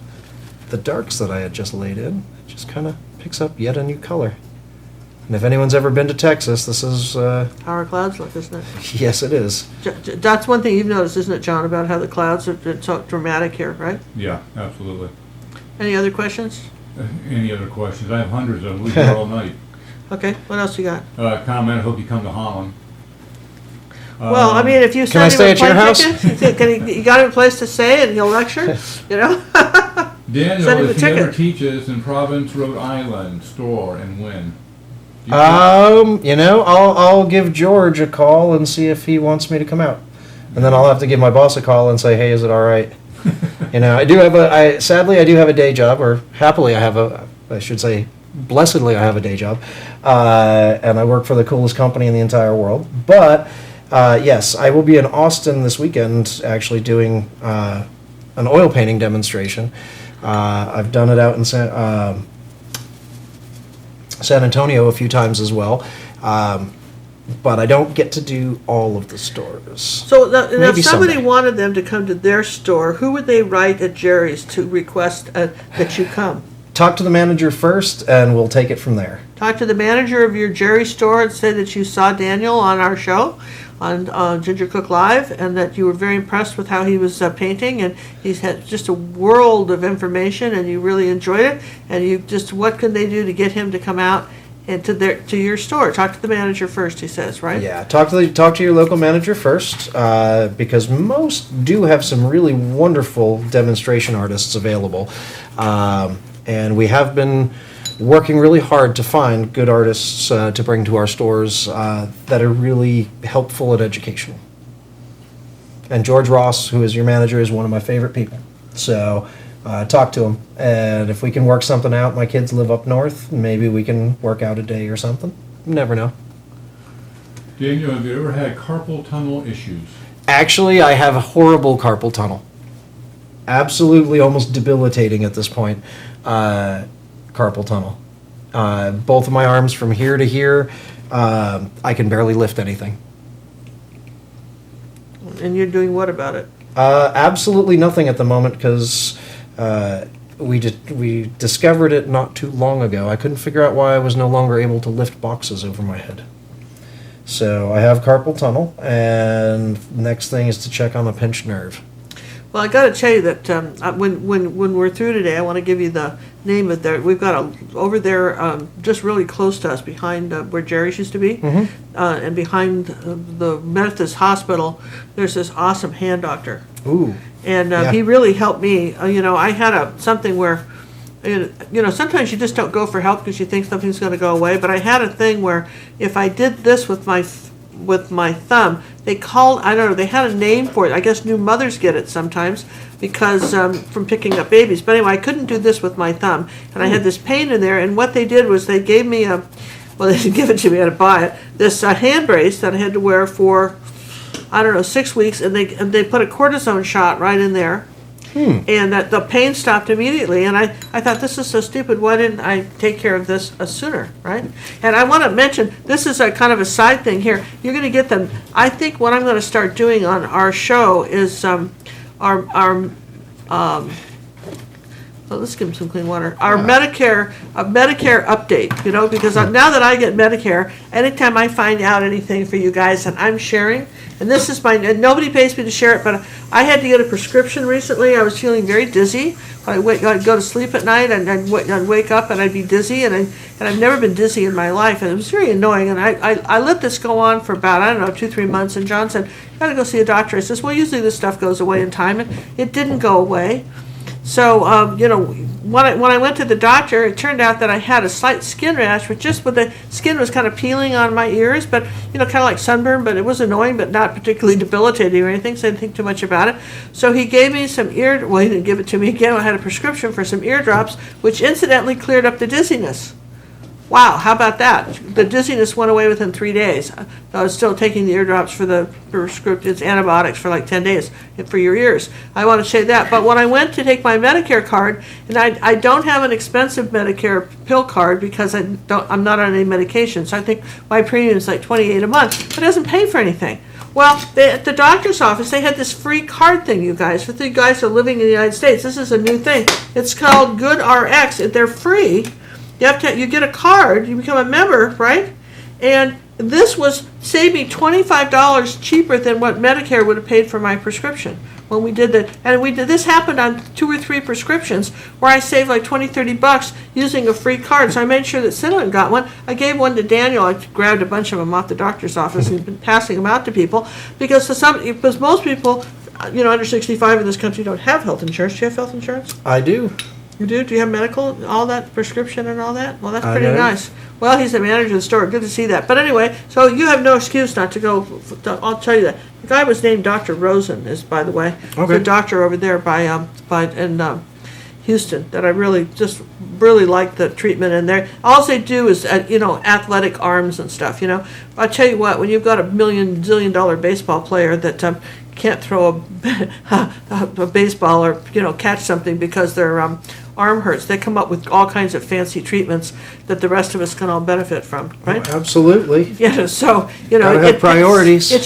the darks that I had just laid in, it just kind of picks up yet a new color. And if anyone's ever been to Texas, this is... How our clouds look, isn't it? Yes, it is. That's one thing you've noticed, isn't it, John, about how the clouds are so dramatic here, right? Yeah, absolutely. Any other questions? Any other questions? I have hundreds of them. We'll be here all night. Okay, what else you got? Comment, I hope you come to Holland. Well, I mean, if you Can I send him stay a at your plane house? ticket, you got him a place to stay and he'll lecture, you know? Daniel, Send him a if he ever ticket. teaches in Providence, Rhode Island, store and when? I'll give George a call and see if he wants me to come out. And then I'll have to give my boss a call and say, hey, is it all right? Sadly, I do have a day job, or happily I should say, blessedly I have a day job. And I work for the coolest company in the entire world. But, yes, I will be in Austin this weekend actually doing an oil painting demonstration. I've done it out in San Antonio a few times as well, but I don't get to do all of the stores. So now if Maybe somebody someday. wanted them to come to their store, who would they write at Jerry's to request that you come? Talk to the manager first, and we'll take it from there. Talk to the manager of your Jerry store and say that you saw Daniel on our show, on Ginger Cook Live, and that you were very impressed with how he was painting, and he's had just a world of information, and you really enjoyed it, and you just, what can they do to get him to come out and to your store? Talk to the manager first, he says, right? Yeah, talk to your local manager first, because most do have some really wonderful demonstration artists available, and we have been working really hard to find good artists to bring to our stores that are really helpful and educational. And George Ross, who is your manager, is one of my favorite people. So talk to him. And if we can work something out, my kids live up north, maybe we can work out a day or something. You never know. Daniel, have you ever had carpal tunnel issues? Actually, I have a horrible carpal tunnel. Absolutely almost debilitating at this point. Carpal tunnel. Both of my arms from here to here, I can barely lift anything. And you're doing what about it? Absolutely nothing at the moment, because we discovered it not too long ago. I couldn't figure out why I was no longer able to lift boxes over my head. So I have carpal tunnel, and next thing is to check on a pinched nerve. Well, I got to tell you that when we're through today, I want to give you the name of there. We've got over there, just really close to us, behind where Jerry's used to be, and behind the Methodist Hospital. There's this awesome hand doctor. Ooh. And Yeah. he really helped me. I had something where, sometimes you just don't go for help because you think something's going to go away. But I had a thing where if I did this with my thumb, they called, I don't know, they had a name for it. I guess new mothers get it sometimes because from picking up babies. But anyway, I couldn't do this with my thumb. And I had this pain in there. And what they did was they gave me they didn't give it to me, I had to buy it, this hand brace that I had to wear for, 6 weeks. And they put a cortisone shot right in there. And that the pain stopped immediately. And I thought, this is so stupid. Why didn't I take care of this sooner, right? And I want to mention, this is a kind of a side thing here. You're going to get them. I think what I'm going to start doing on our show is let's give them some clean water. Our Medicare update, because now that I get Medicare, anytime I find out anything for you guys that I'm sharing, and this is and nobody pays me to share it, but I had to get a prescription recently. I was feeling very dizzy. I'd go to sleep at night, and I'd wake up and I'd be dizzy, and I've never been dizzy in my life, and it was very annoying. And I let this go on for about 2-3 months, and John said, "You got to go see a doctor." I says, "Well, usually this stuff goes away in time," and it didn't go away. So when I went to the doctor, it turned out that I had a slight skin rash, but just with the skin was kind of peeling on my ears, but kind of like sunburn, but it was annoying, but not particularly debilitating or anything, so I didn't think too much about it. So he gave me some he didn't give it to me again. I had a prescription for some eardrops, which incidentally cleared up the dizziness. Wow, how about that? The dizziness went away within 3 days. I was still taking the eardrops for the prescription, it's antibiotics for like 10 days for your ears. I want to say that. But when I went to take my Medicare card, and I don't have an expensive Medicare pill card because I'm not on any medication, so I think my premium is like $28 a month, but it doesn't pay for anything. Well, at the doctor's office, they had this free card thing, you guys. For the guys who are living in the United States, this is a new thing. It's called GoodRx. They're free. You get a card, you become a member, right? And this saved me $25 cheaper than what Medicare would have paid for my prescription when we did that. And this happened on 2 or 3 prescriptions where I saved like $20-30 using a free card. So I made sure that Simone got one. I gave one to Daniel. I grabbed a bunch of them off the doctor's office and been passing them out to people because most people, under 65 in this country don't have health insurance. Do you have health insurance? I do. You do? Do you have medical, all that, prescription and all that? Well, that's pretty nice. Well, he's the manager of the store. Good to see that. But anyway, so you have no excuse not to go. I'll tell you that. The guy was named Dr. Rosen, by the way. Okay. The doctor over there in Houston that I really like the treatment in there. All they do is, athletic arms and stuff, I'll tell you what, when you've got a zillion-dollar baseball player that can't throw a baseball or catch something because their arm hurts, they come up with all kinds of fancy treatments that the rest of us can all benefit from, right? Oh, absolutely. Yeah, so Gotta have priorities. It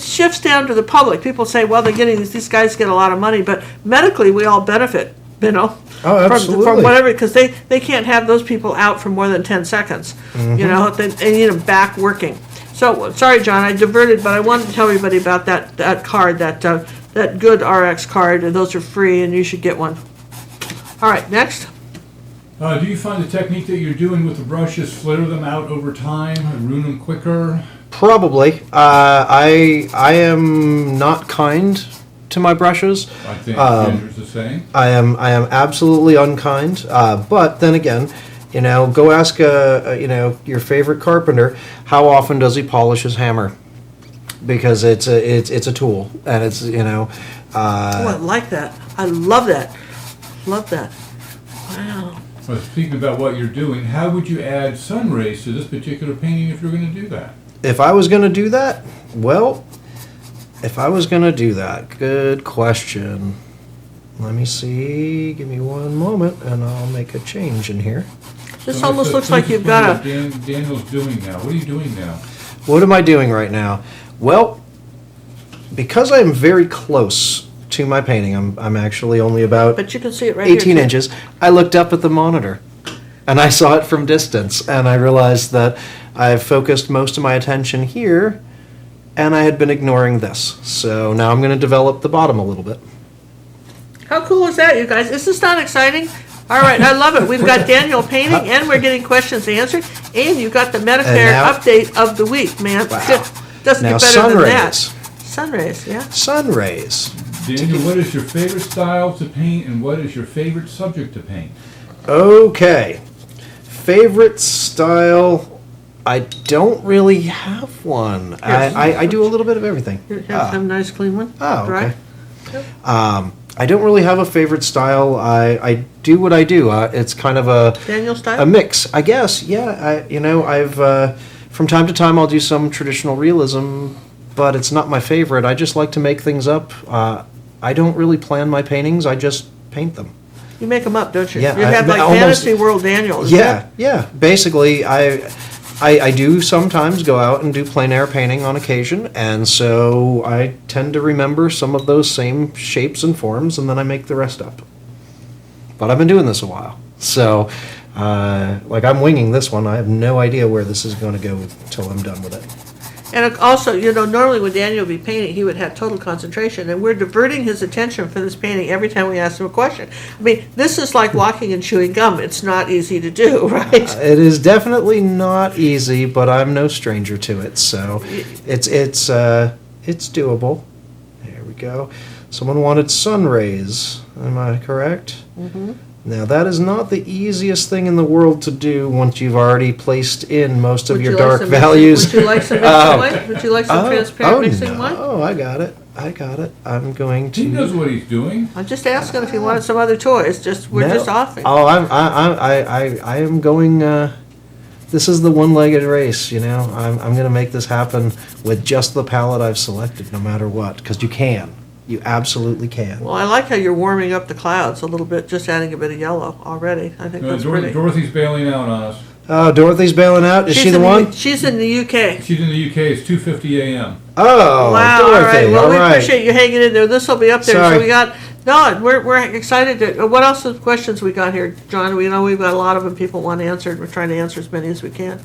shifts down to the public. People say, well, these guys get a lot of money, but medically we all benefit, Oh, absolutely. from whatever, because they can't have those people out for more than 10 seconds. They need them back working. So, sorry, John, I diverted, but I wanted to tell everybody about that card, that GoodRx card, and those are free, and you should get one. All right, next. Do you find the technique that you're doing with the brushes flitter them out over time and ruin them quicker? Probably. I am not kind to my brushes. I think Ginger's the same. I am absolutely unkind. But then again, go ask your favorite carpenter how often does he polish his hammer, because it's a tool, and it's I like that. I love that. Love that. Wow. Well, speaking about what you're doing, how would you add sun rays to this particular painting if you're going to do that? If I was going to do that, good question. Let me see. Give me one moment, and I'll make a change in here. This almost looks like you've got what Daniel's doing now. What are you doing now? What am I doing right now? Well, because I'm very close to my painting, I'm actually only about but you can see it right 18 here, inches. I looked up at the monitor, and I saw it from distance, and I realized that I've focused most of my attention here, and I had been ignoring this. So now I'm going to develop the bottom a little bit. How cool is that, you guys? Is this not exciting? All right, I love it. We've got Daniel painting, and we're getting questions answered, and you've got the Medicare update of the week, man. Wow. Doesn't Now, get better sun than rays. that. Sun rays, yeah. Sun rays. Daniel, what is your favorite style to paint, and what is your favorite subject to paint? Okay. Favorite style, I don't really have one. I do a little bit of everything. You have some nice clean one. Oh, Dry. okay. I don't really have a favorite style. I do what I do. It's kind of Daniel style? a mix, I guess. Yeah, I've from time to time I'll do some traditional realism, but it's not my favorite. I just like to make things up. I don't really plan my paintings. I just paint them. You make them up, don't you? Yeah, You have like almost- Fantasy World Daniel. Yeah. Basically, I do sometimes go out and do plein air painting on occasion, and so I tend to remember some of those same shapes and forms, and then I make the rest up. But I've been doing this a while, so I'm winging this one. I have no idea where this is going to go until I'm done with it. And also, normally when Daniel would be painting, he would have total concentration, and we're diverting his attention for this painting every time we ask him a question. I mean, this is like walking and chewing gum. It's not easy to do, right? It is definitely not easy, but I'm no stranger to it, so it's doable. There we go. Someone wanted sun rays. Am I correct? Mm-hmm. Now, that is not the easiest thing in the world to do once you've already placed in most of your dark values. Would you like some mixing white? Would you like some transparent mixing white? Oh, I got it. I'm going to. He knows what he's doing. I'm just asking if you wanted some other toys. We're just offering. Oh, I am going. This is the one-legged race. I'm going to make this happen with just the palette I've selected, no matter what, because you can. You absolutely can. Well, I like how you're warming up the clouds a little bit, just adding a bit of yellow already. I think that's pretty. Dorothy's bailing out on us. Oh, Dorothy's bailing out? Is she the one? She's in the UK. She's in the UK. It's 2:50 a.m. Oh, wow, Dorothy, all right. Well, we right. appreciate you hanging in there. This will be up there. Sorry. So we got, we're excited to, what else of questions we got here, John? We know we've got a lot of them people want answered. We're trying to answer as many as we can.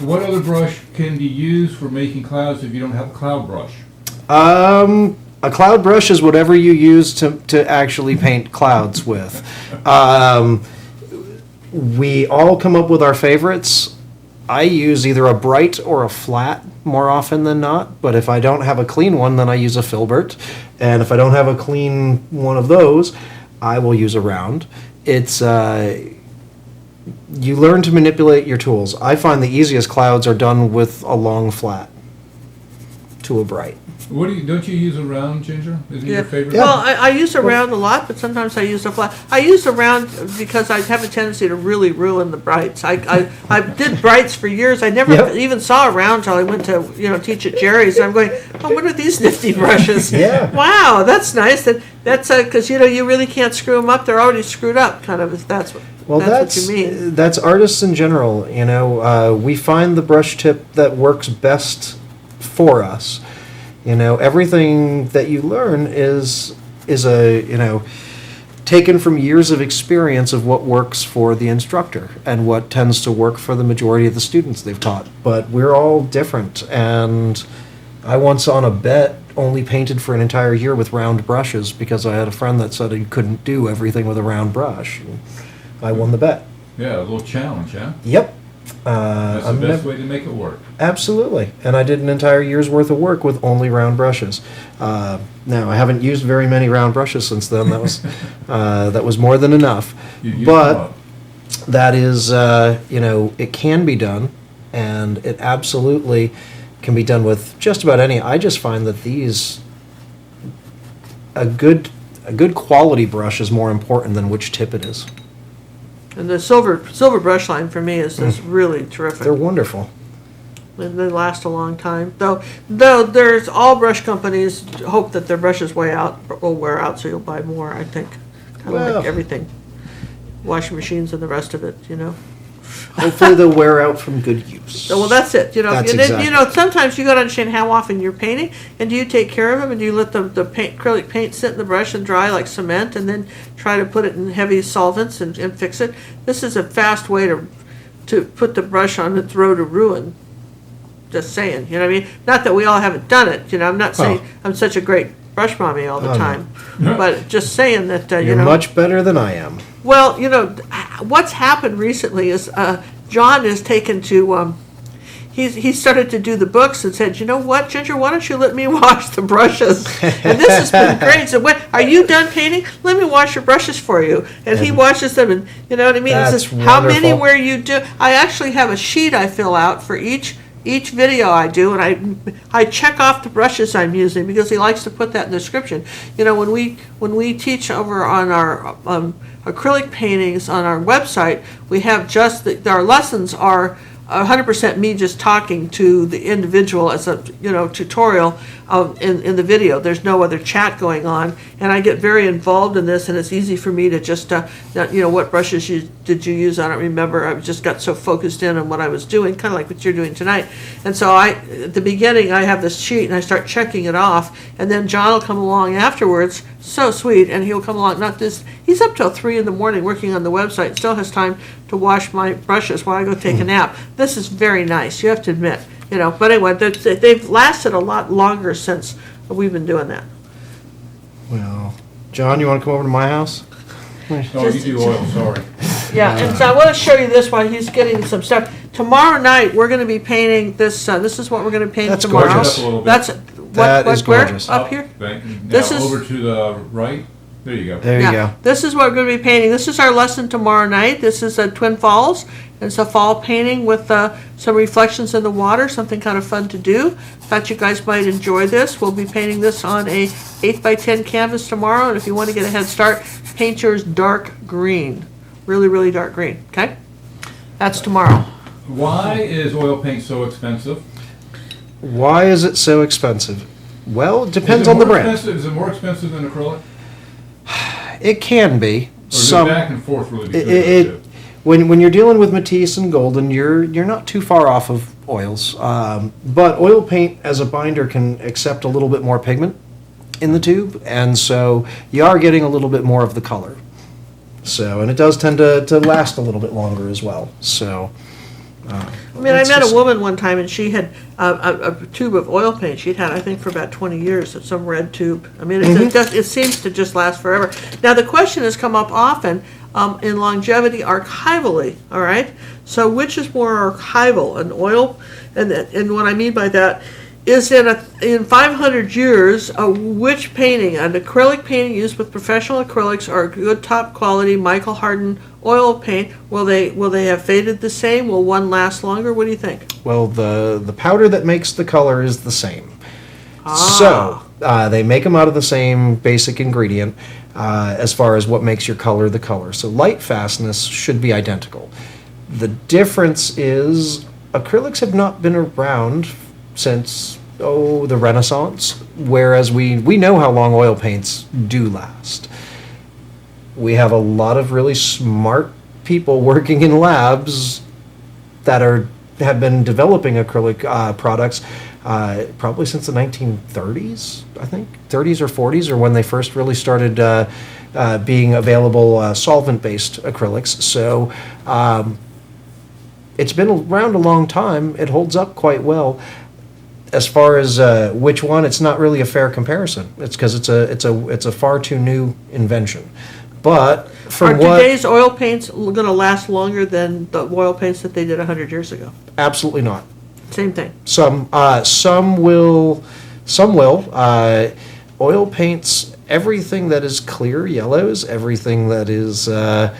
What other brush can you use for making clouds if you don't have a cloud brush? A cloud brush is whatever you use to actually paint clouds with. We all come up with our favorites. I use either a bright or a flat more often than not, but if I don't have a clean one, then I use a filbert. And if I don't have a clean one of those, I will use a round. It's you learn to manipulate your tools. I find the easiest clouds are done with a long flat to a bright. Don't you use a round, Ginger? Isn't it your favorite? Yeah. Well, I use a round a lot, but sometimes I use a flat. I use a round because I have a tendency to really ruin the brights. I did brights for years. I never even saw a round until I went to teach at Jerry's. And I'm going, oh, what are these nifty brushes? Yeah. Wow, that's nice. That's because you really can't screw them up. They're already screwed up. Kind of. That's what you mean. That's artists in general. We find the brush tip that works best for us. Everything that you learn is taken from years of experience of what works for the instructor and what tends to work for the majority of the students they've taught. But we're all different, and I once on a bet only painted for an entire year with round brushes because I had a friend that said he couldn't do everything with a round brush. I won the bet. Yeah, a little challenge, huh? Yep. That's the best way to make it work. Absolutely. And I did an entire year's worth of work with only round brushes. Now, I haven't used very many round brushes since then. That was more than enough. But that is, it can be done, and it absolutely can be done with just about any. I just find that a good quality brush is more important than which tip it is. And the silver brush line for me is really terrific. They're wonderful. And they last a long time. Though there's all brush companies hope that their brushes will wear out, so you'll buy more, I think. Kind of like everything. Washing machines and the rest of it, Hopefully they'll wear out from good use. Well, that's it. That's exactly. Sometimes you got to understand how often you're painting, and do you take care of them, and do you let the acrylic paint sit in the brush and dry like cement, and then try to put it in heavy solvents and fix it? This is a fast way to put the brush on its road to ruin. Just saying, you know what I mean? Not that we all haven't done it. I'm not saying I'm such a great brush mommy all the time, but just saying that you're much better than I am. Well, what's happened recently is John has taken to, he started to do the books and said, you know what, Ginger, why don't you let me wash the brushes? And this has been great. So, are you done painting? Let me wash your brushes for you. And he washes them, and you know what I mean? He says, how many where you do? I actually have a sheet I fill out for each video I do, and I check off the brushes I'm using because he likes to put that in the description. When we teach over on our acrylic paintings on our website, we have our lessons are 100% me just talking to the individual as a tutorial in the video. There's no other chat going on, and I get very involved in this, and it's easy for me to just what brushes did you use? I don't remember. I just got so focused in on what I was doing, kind of like what you're doing tonight. And so at the beginning I have this sheet and I start checking it off, and then John will come along afterwards, so sweet, and he'll come along. He's up till 3 a.m. working on the website, still has time to wash my brushes while I go take a nap. This is very nice, you have to admit. But anyway, they've lasted a lot longer since we've been doing that. Well, John, you want to come over to my house? Oh, you do oil, sorry. Yeah, and so I want to show you this while he's getting some stuff. Tomorrow night, we're going to be painting this. This is what we're going to paint tomorrow. Gorgeous. That is gorgeous. Up here? Now This is- over to the right. There you go. There you go. This is what we're going to be painting. This is our lesson tomorrow night. This is Twin Falls. It's a fall painting with some reflections in the water, something kind of fun to do. Thought you guys might enjoy this. We'll be painting this on a 8x10 canvas tomorrow, and if you want to get a head start, paint yours dark green. Really, really dark green, okay? That's tomorrow. Why is oil paint so expensive? Why is it so expensive? Well, it depends Is it on the more brand. expensive- Is it more expensive than acrylic? It can be. Or is it back and forth really between those two? When you're dealing with Matisse and Golden, you're not too far off of oils. But oil paint as a binder can accept a little bit more pigment in the tube, and so you are getting a little bit more of the color. So, and it does tend to last a little bit longer as well. So, I mean, I met a woman one time, and she had a tube of oil paint she'd had, I think, for about 20 years, some red tube. I mean, it seems to just last forever. Now, the question has come up often in longevity archivally, all right? So which is more archival, an oil? And what I mean by that is in 500 years, which painting, an acrylic painting used with professional acrylics or good top quality Michael Hardin oil paint, will they have faded the same? Will one last longer? What do you think? well, the powder that makes the color is the same. So they make them out of the same basic ingredient as far as what makes your color the color. So light fastness should be identical. The difference is acrylics have not been around since the Renaissance, whereas we know how long oil paints do last. We have a lot of really smart people working in labs that have been developing acrylic products probably since the 1930s, I think, 30s or 40s, or when they first really started being available solvent-based acrylics. So it's been around a long time. It holds up quite well. As far as which one, it's not really a fair comparison. It's because it's a far too new invention. But Are today's oil paints going to last longer than the oil paints that they did 100 years ago? Absolutely not. Same thing. Some will. Oil paints, everything that is clear yellows, everything that is that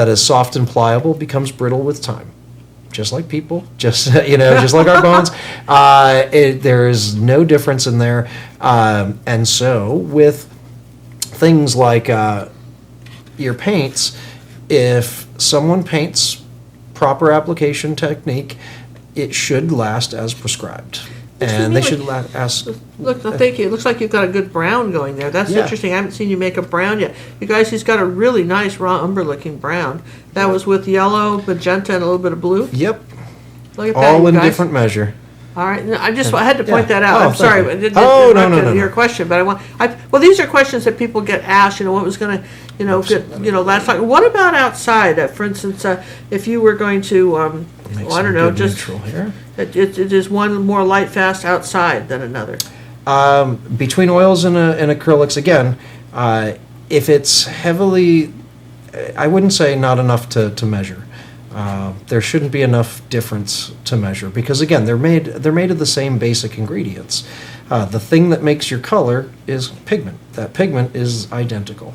is soft and pliable becomes brittle with time. Just like people, just like our bones. There is no difference in there, and so with things like your paints, if someone paints proper application technique, it should last as prescribed. And they should last. Look, thank you. It looks like you've got a good brown going there. That's interesting. I haven't seen you make a brown yet. You guys, he's got a really nice raw umber-looking brown. That was with yellow, magenta, and a little bit of blue. Yep. Look at that, All you in guys. different measure. All right, no, I had to point that out. Oh, I'm sorry, thank but you. it didn't No. your question. But well, these are questions that people get asked. What was going to, last time. What about outside? For instance, if you were going to, I don't know, just neutral here. It is one more light fast outside than another. Between oils and acrylics, again, if it's heavily, I wouldn't say not enough to measure. There shouldn't be enough difference to measure because again, they're made of the same basic ingredients. The thing that makes your color is pigment. That pigment is identical.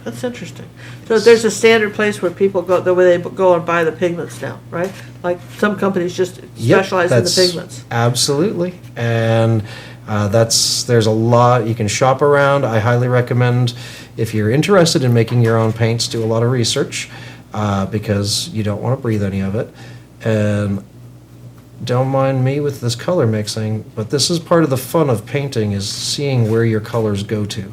That's interesting. So there's a standard place where people go, the way they go and buy the pigments now, right? Like some companies just specialize in the pigments. Absolutely, and there's a lot you can shop around. I highly recommend if you're interested in making your own paints, do a lot of research. Because you don't want to breathe any of it. And don't mind me with this color mixing, but this is part of the fun of painting, is seeing where your colors go to.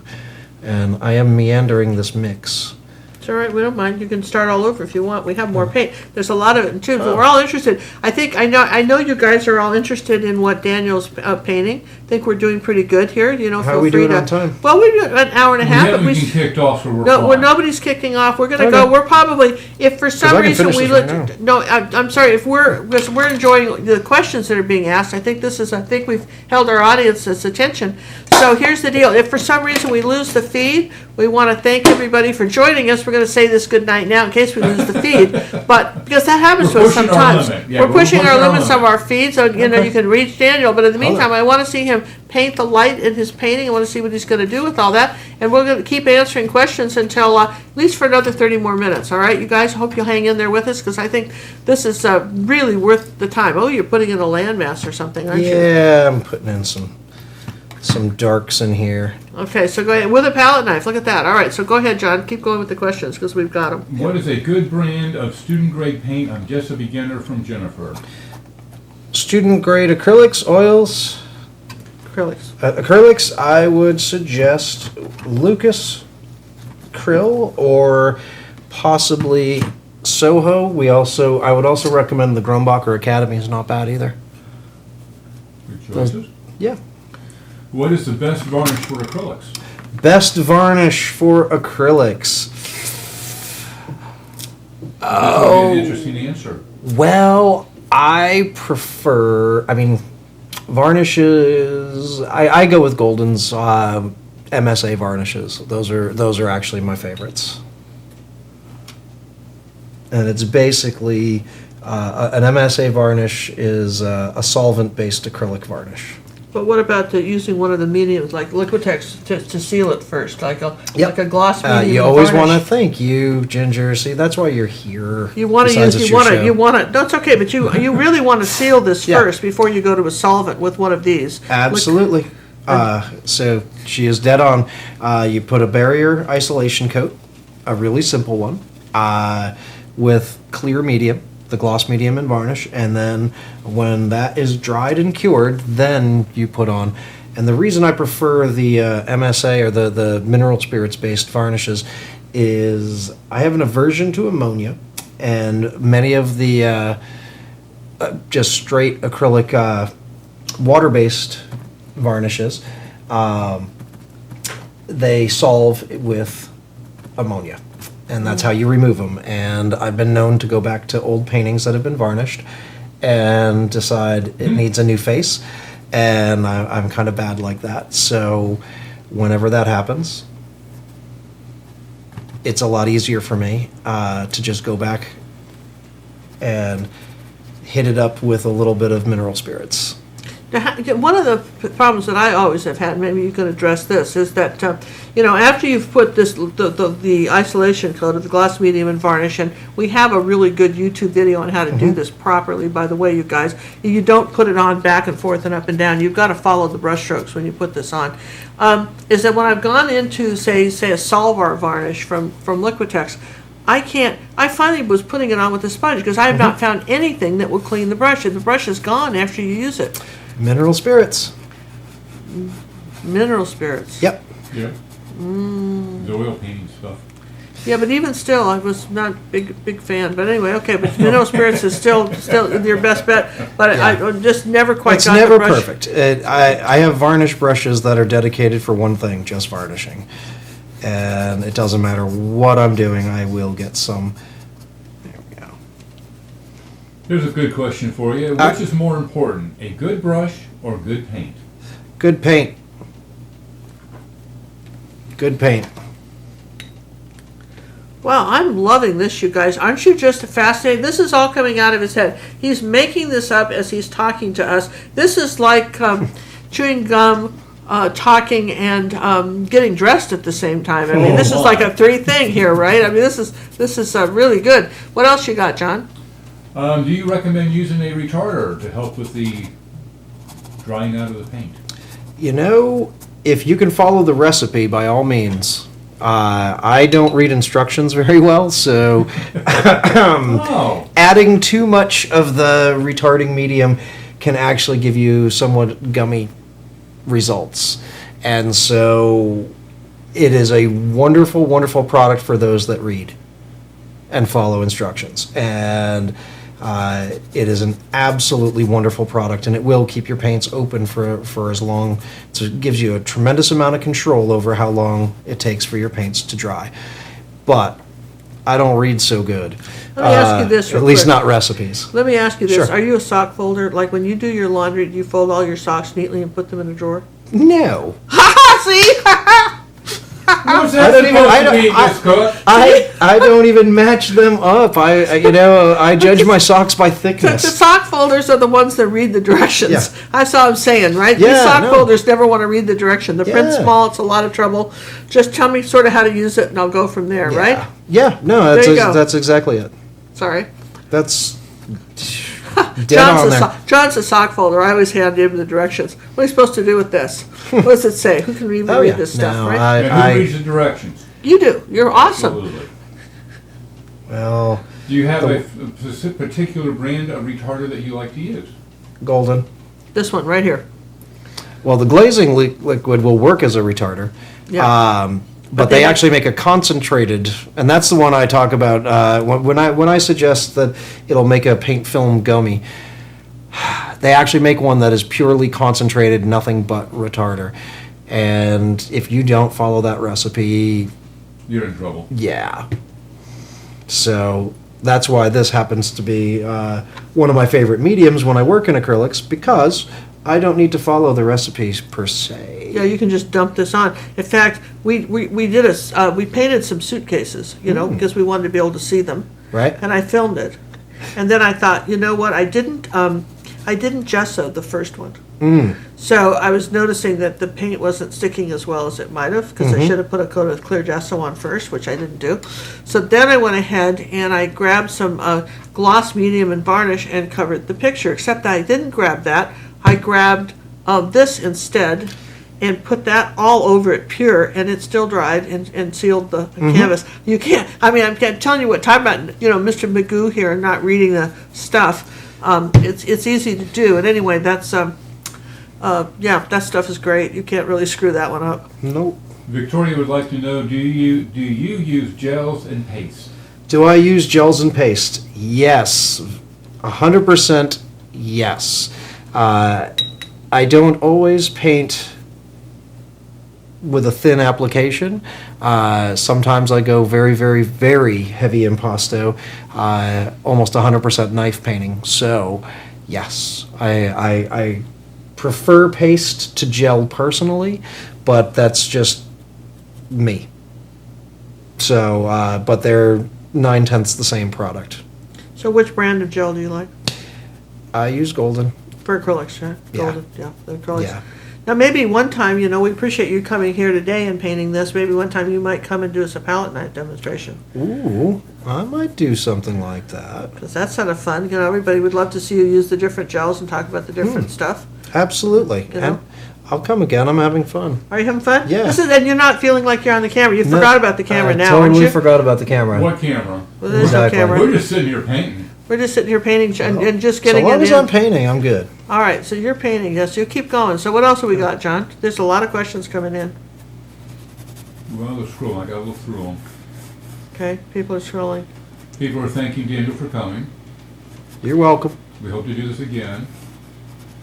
And I am meandering this mix. It's all right, we don't mind. You can start all over if you want. We have more paint. There's a lot of it in tubes, but we're all interested. I know you guys are all interested in what Daniel's painting. I think we're doing pretty good here. How are we doing on time? Well, we're doing an hour and a half. We haven't been kicked off, so we're fine. Nobody's kicking off. We're going to go. We're probably, if for some reason we I'm sorry. If because we're enjoying the questions that are being asked. I think we've held our audience's attention. So here's the deal. If for some reason we lose the feed, we want to thank everybody for joining us. We're we're going to say this good night now in case we lose the feed, but because that happens to us sometimes. Yeah, we're pushing our limits of our feed, so you know you can reach Daniel. But in the meantime, I want to see him paint the light in his painting. I want to see what he's going to do with all that, and we're going to keep answering questions until at least for another 30 more minutes. All right, you guys. Hope you'll hang in there with us because I think this is really worth the time. Oh, you're putting in a landmass or something, aren't you? Yeah, I'm putting in some darks in here. Okay, so go ahead with a palette knife. Look at that. All right, so go ahead, John. Keep going with the questions because we've got them. What is a good brand of student grade paint? I'm just a beginner, from Jennifer. Student grade acrylics, oils. Acrylics. Acrylics, I would suggest Lucas Acryl or possibly Soho. I would also recommend the Grumbacher Academy. Is not bad either. Good choices. Yeah. What is the best varnish for acrylics? Best varnish for acrylics. That would be an interesting answer. Well, I prefer. Varnishes. I go with Golden's MSA varnishes. Those are actually my favorites. And it's basically an MSA varnish is a solvent-based acrylic varnish. But what about using one of the mediums like Liquitex to seal it first, like a gloss medium? You always want to thank you, Ginger. See, that's why you're here. You want to use. You want to. No, it's okay, but you really want to seal this first before you go to a solvent with one of these. Absolutely. So she is dead on. You put a barrier isolation coat, a really simple one, with clear medium, the gloss medium and varnish, and then when that is dried and cured, then you put on. And the reason I prefer the MSA or the mineral spirits based varnishes is I have an aversion to ammonia, and many of the just straight acrylic water based varnishes, they solve with ammonia. And that's how you remove them. And I've been known to go back to old paintings that have been varnished and decide it needs a new face. And I'm kind of bad like that. So whenever that happens, it's a lot easier for me to just go back and hit it up with a little bit of mineral spirits. Now, one of the problems that I always have had, maybe you can address this, is that after you've put this the isolation coat of the gloss medium and varnish, and we have a really good YouTube video on how to do this properly. By the way, you guys, you don't put it on back and forth and up and down. You've got to follow the brush strokes when you put this on. Is that when I've gone into say a Solvar varnish from Liquitex, I finally was putting it on with a sponge because I have not found anything that will clean the brush, and the brush is gone after you use it. Mineral spirits. Mineral spirits. Yep. Yeah. The oil painting stuff. Yeah, but even still, I was not big fan. But anyway, okay. But mineral spirits is still your best bet. But yeah. I just never quite it's got never the brush. Perfect. I have varnish brushes that are dedicated for one thing, just varnishing, and it doesn't matter what I'm doing. I will get some. There we go. Here's a good question for you. Which is more important, a good brush or good paint? Good paint. Good paint. Well, I'm loving this, you guys. Aren't you just fascinated? This is all coming out of his head. He's making this up as he's talking to us. This is like chewing gum, talking, and getting dressed at the same time. I mean, this is like a three thing here, right? I mean, this is really good. What else you got, John? Do you recommend using a retarder to help with the drying out of the paint? If you can follow the recipe, by all means. I don't read instructions very well, so adding too much of the retarding medium can actually give you somewhat gummy results. And so it is a wonderful, wonderful product for those that read and follow instructions. And it is an absolutely wonderful product, and it will keep your paints open for as long. So it gives you a tremendous amount of control over how long it takes for your paints to dry. But I don't read so good. Let me ask you this real At least quick. not recipes. Let me ask you this. Sure. Are you a sock folder? Like when you do your laundry, do you fold all your socks neatly and put them in a drawer? No. See? What's that supposed to be, Miss Cook? I don't even match them up. I judge my socks by The thickness. sock folders are the ones that read the directions. Yeah. That's all I'm saying, right? Yeah, These sock no. folders never want to read the direction. The print's Yeah. small, it's a lot of trouble. Just tell me sort of how to use it and I'll go from there, right? Yeah, no, There you go. that's exactly it. Sorry. That's dead on there. John's a sock folder. I always hand him the directions. What are you supposed to do with this? What does it say? Who can read this stuff, No, right? And who reads the directions? You do. You're awesome. Absolutely. Well, Do you have a particular brand of retarder that you like to use? golden. This one right here. Well, the glazing liquid will work as a retarder. Yeah. But they actually make a concentrated, and that's the one I talk about when I suggest that it'll make a paint film gummy. They actually make one that is purely concentrated, nothing but retarder. And if you don't follow that recipe, You're in trouble. yeah. So that's why this happens to be one of my favorite mediums when I work in acrylics, because I don't need to follow the recipes per se. Yeah, you can just dump this on. In fact, we did we painted some suitcases, because we wanted to be able to see them. Right? And I filmed it. And then I thought, you know what? I didn't gesso the first one. So I was noticing that the paint wasn't sticking as well as it might have, because I should have put a coat of clear gesso on first, which I didn't do. So then I went ahead and I grabbed some gloss medium and varnish and covered the picture, except I didn't grab that. I grabbed this instead and put that all over it pure, and it still dried and sealed the canvas. You can't, I'm telling you what, talking about, Mr. Magoo here and not reading the stuff. It's easy to do. And anyway, that's, that stuff is great. You can't really screw that one up. Nope. Victoria would like to know, do you use gels and paste? Do I use gels and paste? Yes. 100% yes. I don't always paint with a thin application. Sometimes I go very, very, very heavy impasto, almost 100% knife painting. So, yes, I prefer paste to gel personally, but that's just me. So, but they're 9/10 the same product. So which brand of gel do you like? I use golden. For acrylics, right? Yeah. Golden, yeah, the acrylics. Yeah. Now, maybe one time, we appreciate you coming here today and painting this. Maybe one time you might come and do us a palette night demonstration. Ooh, I might do something like that. Because that's kind of fun. Everybody would love to see you use the different gels and talk about the different stuff. Absolutely. And I'll come again. I'm having fun. Are you having fun? Yeah. And you're not feeling like you're on the camera. You forgot about the camera now, aren't totally you? forgot about the camera. What camera? Well, there's no Exactly. camera. We're just sitting here painting. We're just sitting here painting and just So getting long it as in. I'm painting, I'm good. All right, so you're painting. Yes, you keep going. So what else have we got, John? There's a lot of questions coming in. Well, let's scroll. I got to look through them. Okay, people are scrolling. People are thanking Daniel for coming. You're welcome. We hope to do this again.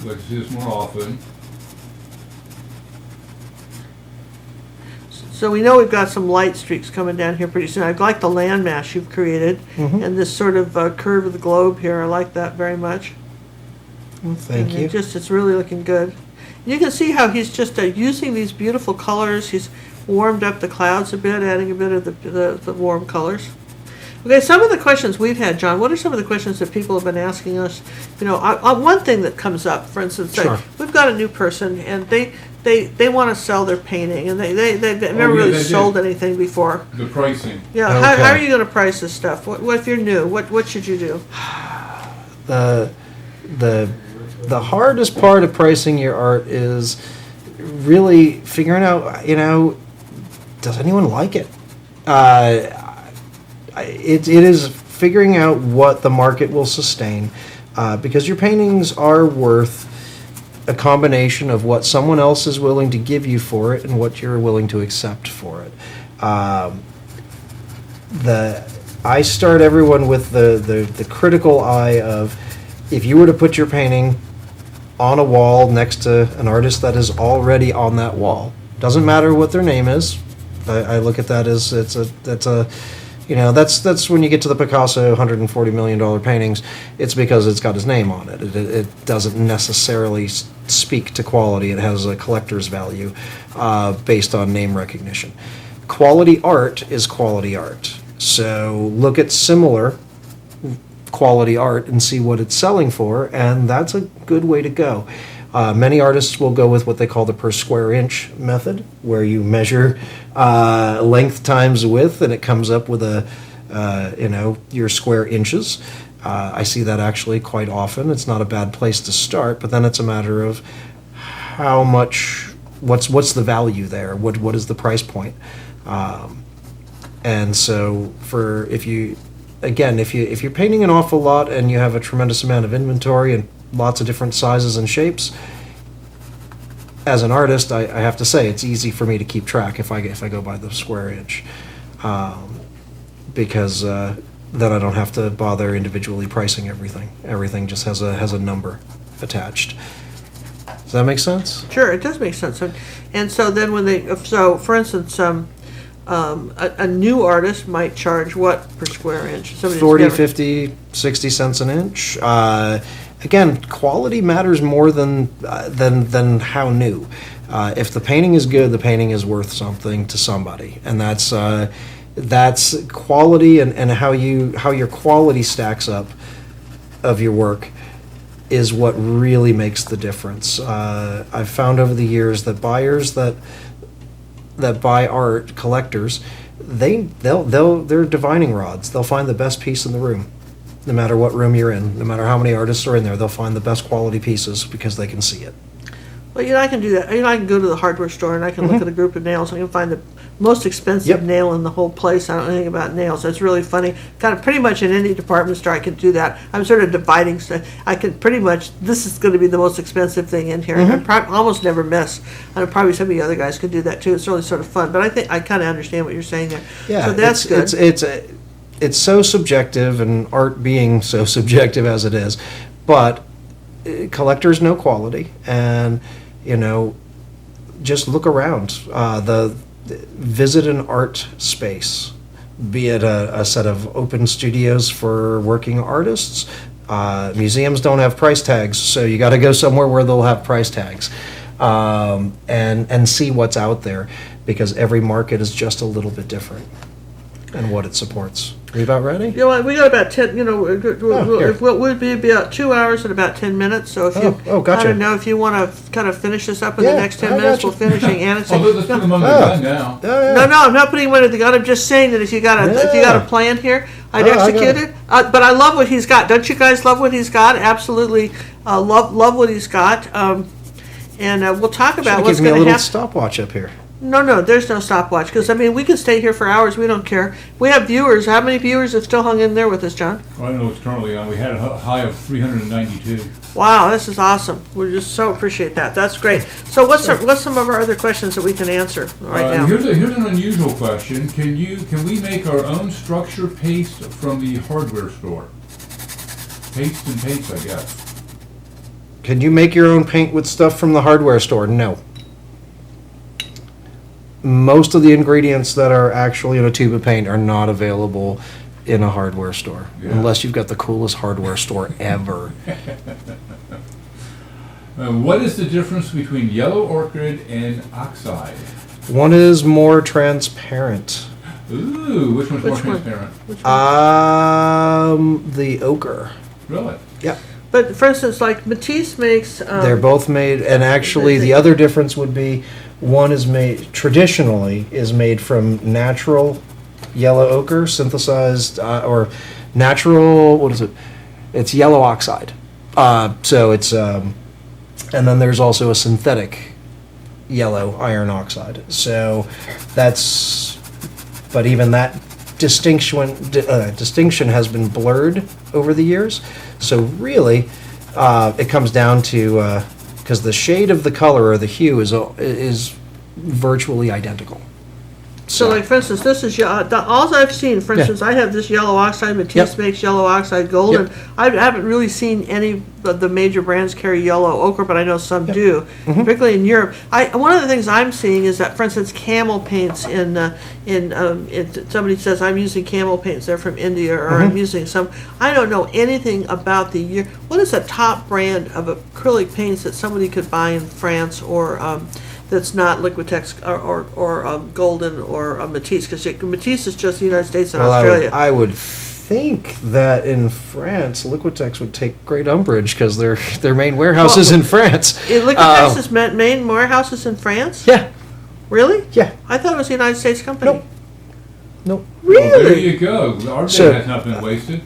We'd like to see this more often. So we know we've got some light streaks coming down here pretty soon. I like the landmass you've created and this sort of curve of the globe here. I like that very much. Well, thank you. It's really looking good. You can see how he's just using these beautiful colors. He's warmed up the clouds a bit, adding a bit of the warm colors. Okay, some of the questions we've had, John, what are some of the questions that people have been asking us? One thing that comes up, for instance, Sure. we've got a new person and they want to sell their painting and they've never really sold anything before. The pricing. Yeah, Okay. how are you going to price this stuff? What if you're new? What should you do? The hardest part of pricing your art is really figuring out, does anyone like it? It is figuring out what the market will sustain, because your paintings are worth a combination of what someone else is willing to give you for it and what you're willing to accept for it. I start everyone with the critical eye of, if you were to put your painting on a wall next to an artist that is already on that wall, doesn't matter what their name is. I look at that as that's when you get to the Picasso $140 million paintings, it's because it's got his name on it. It doesn't necessarily speak to quality. It has a collector's value based on name recognition. quality art is quality art. So look at similar quality art and see what it's selling for, and that's a good way to go. Many artists will go with what they call the per square inch method, where you measure length times width, and it comes up with your square inches. I see that actually quite often. It's not a bad place to start, but then it's a matter of how much, what's the value there? What is the price point? And so if you're painting an awful lot and you have a tremendous amount of inventory and lots of different sizes and shapes, as an artist, I have to say it's easy for me to keep track if I go by the square inch, because then I don't have to bother individually pricing everything. Everything just has a number attached. Does that make sense? Sure, it does make sense. And so then for instance, a new artist might charge what per square inch? 40, 50, 60 cents an inch. Again, quality matters more than how new. If the painting is good, the painting is worth something to somebody, and that's quality, and how your quality stacks up of your work is what really makes the difference. I've found over the years that buyers that buy art, collectors, they're divining rods. They'll find the best piece in the room, no matter what room you're in, no matter how many artists are in there. They'll find the best quality pieces because they can see it. Well, I can do that. I can go to the hardware store and I can look at a group of nails. I can find the most expensive nail in the whole place. I don't know anything about nails. That's really funny. Kind of pretty much in any department store I can do that. I'm sort of dividing stuff. I can pretty much, this is going to be the most expensive thing in here. And I almost never miss. And probably some of the other guys could do that too. It's really sort of fun. But I think I kind of understand what you're saying there. Yeah, so that's good. It's so subjective, and art being so subjective as it is, but collectors know quality, and just look around. Visit an art space, be it a set of open studios for working artists. Museums don't have price tags, so you got to go somewhere where they'll have price tags, and see what's out there, because every market is just a little bit different and what it supports. Are you about ready? We got about 10, it would be about 2 hours and about 10 minutes. So if gotcha. I don't know if you want to kind of finish this up in the next 10 minutes, we'll finish it. Let's put them under the gun now. No, I'm not putting him under the gun. I'm just saying that if you got a plan here, I'd execute it. But I love what he's got. Don't you guys love what he's got? Absolutely love what he's got. And we'll talk about what's going to happen. Give me a little stopwatch up here. No, there's no stopwatch, because, we can stay here for hours. We don't care. We have viewers. How many viewers have still hung in there with us, John? I don't know what's currently on. We had a high of 392. Wow, this is awesome. We just so appreciate that. That's great. So what's some of our other questions that we can answer right now? Here's an unusual question. Can we make our own structure paste from the hardware store? Paste and paints, I guess. Can you make your own paint with stuff from the hardware store? No. Most of the ingredients that are actually in a tube of paint are not available in a hardware store, unless you've got the coolest hardware store ever. What is the difference between yellow ochre and oxide? One is more transparent. Ooh, which one's more transparent? The ochre. Really? Yeah. But for instance, like Matisse makes... They're both made, and actually the other difference would be one is traditionally made from natural yellow ochre, synthesized, or natural, what is it? It's yellow oxide. So it's, and then there's also a synthetic yellow iron oxide. So but even that distinction has been blurred over the years. So really, it comes down to, because the shade of the color or the hue is virtually identical. So, like, for instance, this is all I've seen. For instance, I have this yellow oxide. Matisse makes yellow oxide gold, and I haven't really seen any of the major brands carry yellow ochre, but I know some do, particularly in Europe. One of the things I'm seeing is that, for instance, camel paints somebody says I'm using camel paints. They're from India, or I'm using some. I don't know anything about what is the top brand of acrylic paints that somebody could buy in France or that's not Liquitex or Golden or Matisse? Because Matisse is just the United States and Australia. I would think that in France, Liquitex would take great umbrage because their main warehouse is in France. Liquitex's main warehouse is in France? Yeah. Really? Yeah. I thought it was a United States company. Nope. Really? Well, there you go. Our day has not been wasted.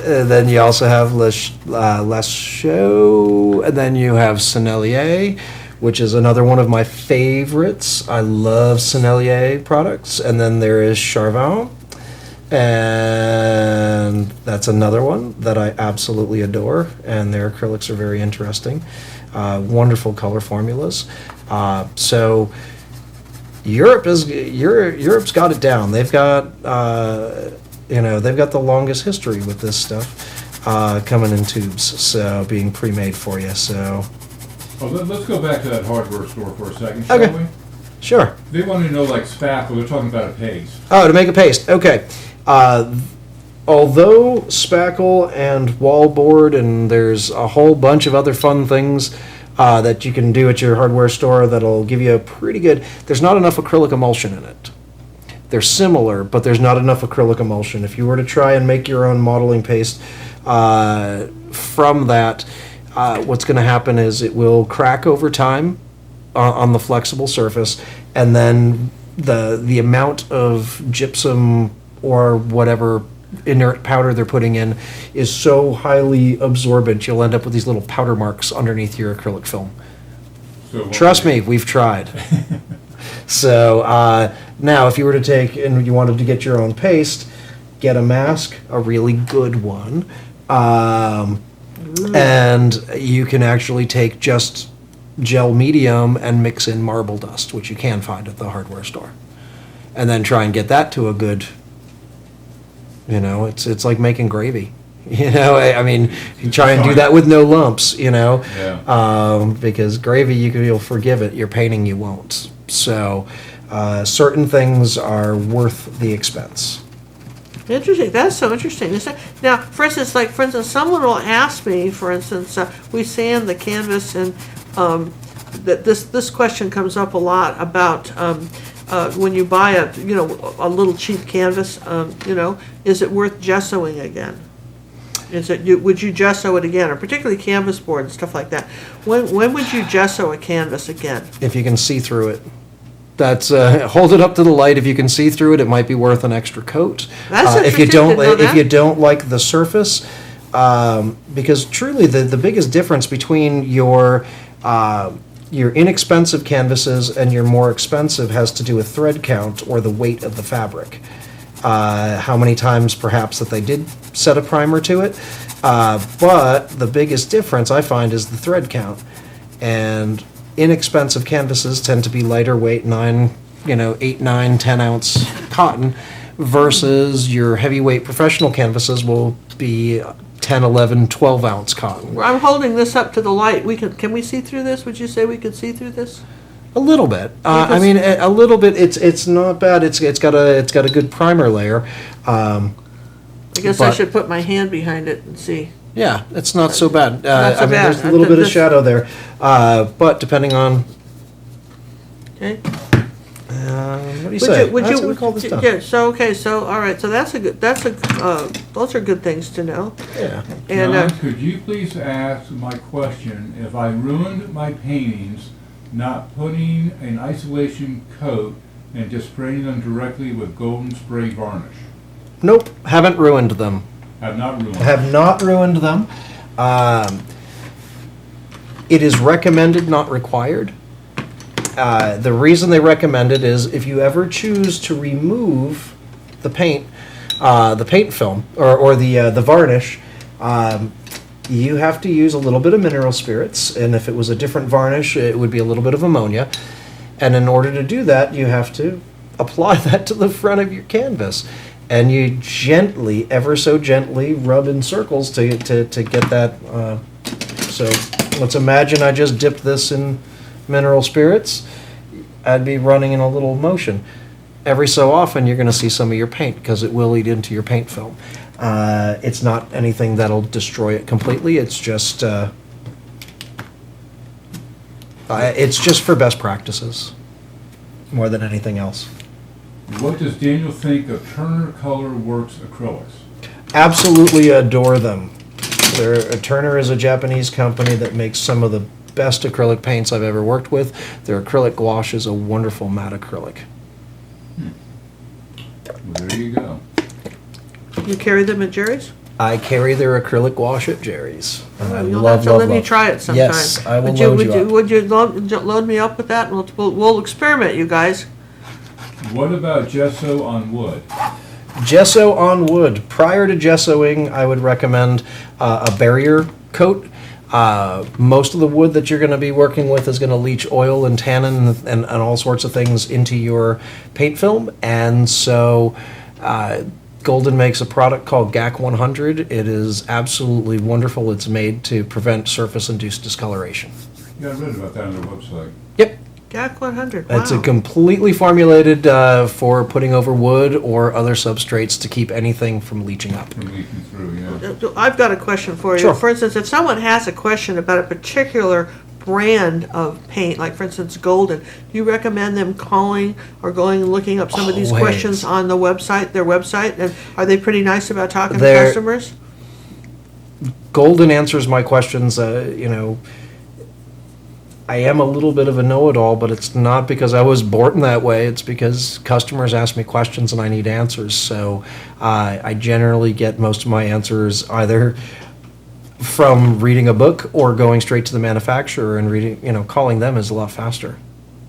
Then you also have Les Chaux, and then you have Sennelier, which is another one of my favorites. I love Sennelier products. And then there is Charvin, and that's another one that I absolutely adore, and their acrylics are very interesting. Wonderful color formulas. So Europe's got it down. They've got they've got the longest history with this stuff coming in tubes, so being pre-made for you. So let's go back to that hardware store for a second, shall we? Sure. They want to know, like spackle. They're talking about a paste. Oh, to make a paste. Okay. Although spackle and wallboard, and there's a whole bunch of other fun things that you can do at your hardware store that'll give you a pretty good. There's not enough acrylic emulsion in it. They're similar, but there's not enough acrylic emulsion. If you were to try and make your own modeling paste from that, what's going to happen is it will crack over time on the flexible surface, and then the amount of gypsum or whatever inert powder they're putting in is so highly absorbent, you'll end up with these little powder marks underneath your acrylic film. So Trust me, we've tried. So now, if you were to take and you wanted to get your own paste, get a mask, a really good one, and you can actually take just gel medium and mix in marble dust, which you can find at the hardware store, and then try and get that to a good. It's like making gravy. I mean, you try and do that with no lumps. Yeah. Because gravy you'll forgive it. Your painting you won't. So, certain things are worth the expense. Interesting. That's so interesting. Now, for instance, someone will ask me, for instance, we sand the canvas, and that this question comes up a lot about when you buy a little cheap canvas, is it worth gessoing again? Would you gesso it again, or particularly canvas board and stuff like that? When would you gesso a canvas again? If you can see through it. That's hold it up to the light. If you can see through it, it might be worth an extra coat. That's if you don't like the surface, because truly the biggest difference between your inexpensive canvases and your more expensive has to do with thread count or the weight of the fabric. How many times perhaps that they did set a primer to it. But the biggest difference I find is the thread count. And inexpensive canvases tend to be lighter weight, 8, 9, 10 ounce cotton, versus your heavyweight professional canvases will be 10, 11, 12 ounce cotton. I'm holding this up to the light. Can we see through this? Would you say we could see through this? A little bit. A little bit. It's not bad. It's got a good primer layer. I guess I should put my hand behind it and see. Yeah, it's not so bad. Not so bad. There's a little bit of shadow there, but depending on. Okay. What do you say? That's what we call this stuff. Yeah. So all right. So those are good things to know. Yeah. And John, could you please ask my question? If I ruined my paintings, not putting an isolation coat and just spraying them directly with golden spray varnish? Nope, haven't ruined them. Have not ruined them. It is recommended, not required. The reason they recommend it is if you ever choose to remove the paint film, or the varnish, you have to use a little bit of mineral spirits, and if it was a different varnish, it would be a little bit of ammonia. And in order to do that, you have to apply that to the front of your canvas. And you gently, ever so gently, rub in circles to get that. So let's imagine I just dipped this in mineral spirits. I'd be running in a little motion. Every so often, you're going to see some of your paint because it will eat into your paint film. It's not anything that'll destroy it completely. It's just It's just for best practices, more than anything else. What does Daniel think of Turner Color Works acrylics? Absolutely adore them. Turner is a Japanese company that makes some of the best acrylic paints I've ever worked with. Their acrylic gouache is a wonderful matte acrylic. Well, there you go. You carry them at Jerry's? I carry their acrylic gouache at Jerry's. And I You'll love, have to love, let me love. try it sometime. Yes, I will load you up. Would you load me up with that? We'll experiment, you guys. What about gesso on wood? Gesso on wood. Prior to gessoing, I would recommend a barrier coat. Most of the wood that you're going to be working with is going to leach oil and tannin and all sorts of things into your paint film. And so Golden makes a product called GAC 100. It is absolutely wonderful. It's made to prevent surface-induced discoloration. Yeah, I read about that on their website. Yep. GAC 100. Wow. It's a completely formulated for putting over wood or other substrates to keep anything from leaching up. From leaking through, yeah. I've got a question for you. Sure. For instance, if someone has a question about a particular brand of paint, like for instance Golden, do you recommend them calling or going and looking up some of these Always. questions on the website, their website? And are they pretty nice about talking to They're- customers? Golden answers my questions. I am a little bit of a know-it-all, but it's not because I was born that way. It's because customers ask me questions and I need answers. So I generally get most of my answers either from reading a book or going straight to the manufacturer and reading. Calling them is a lot faster.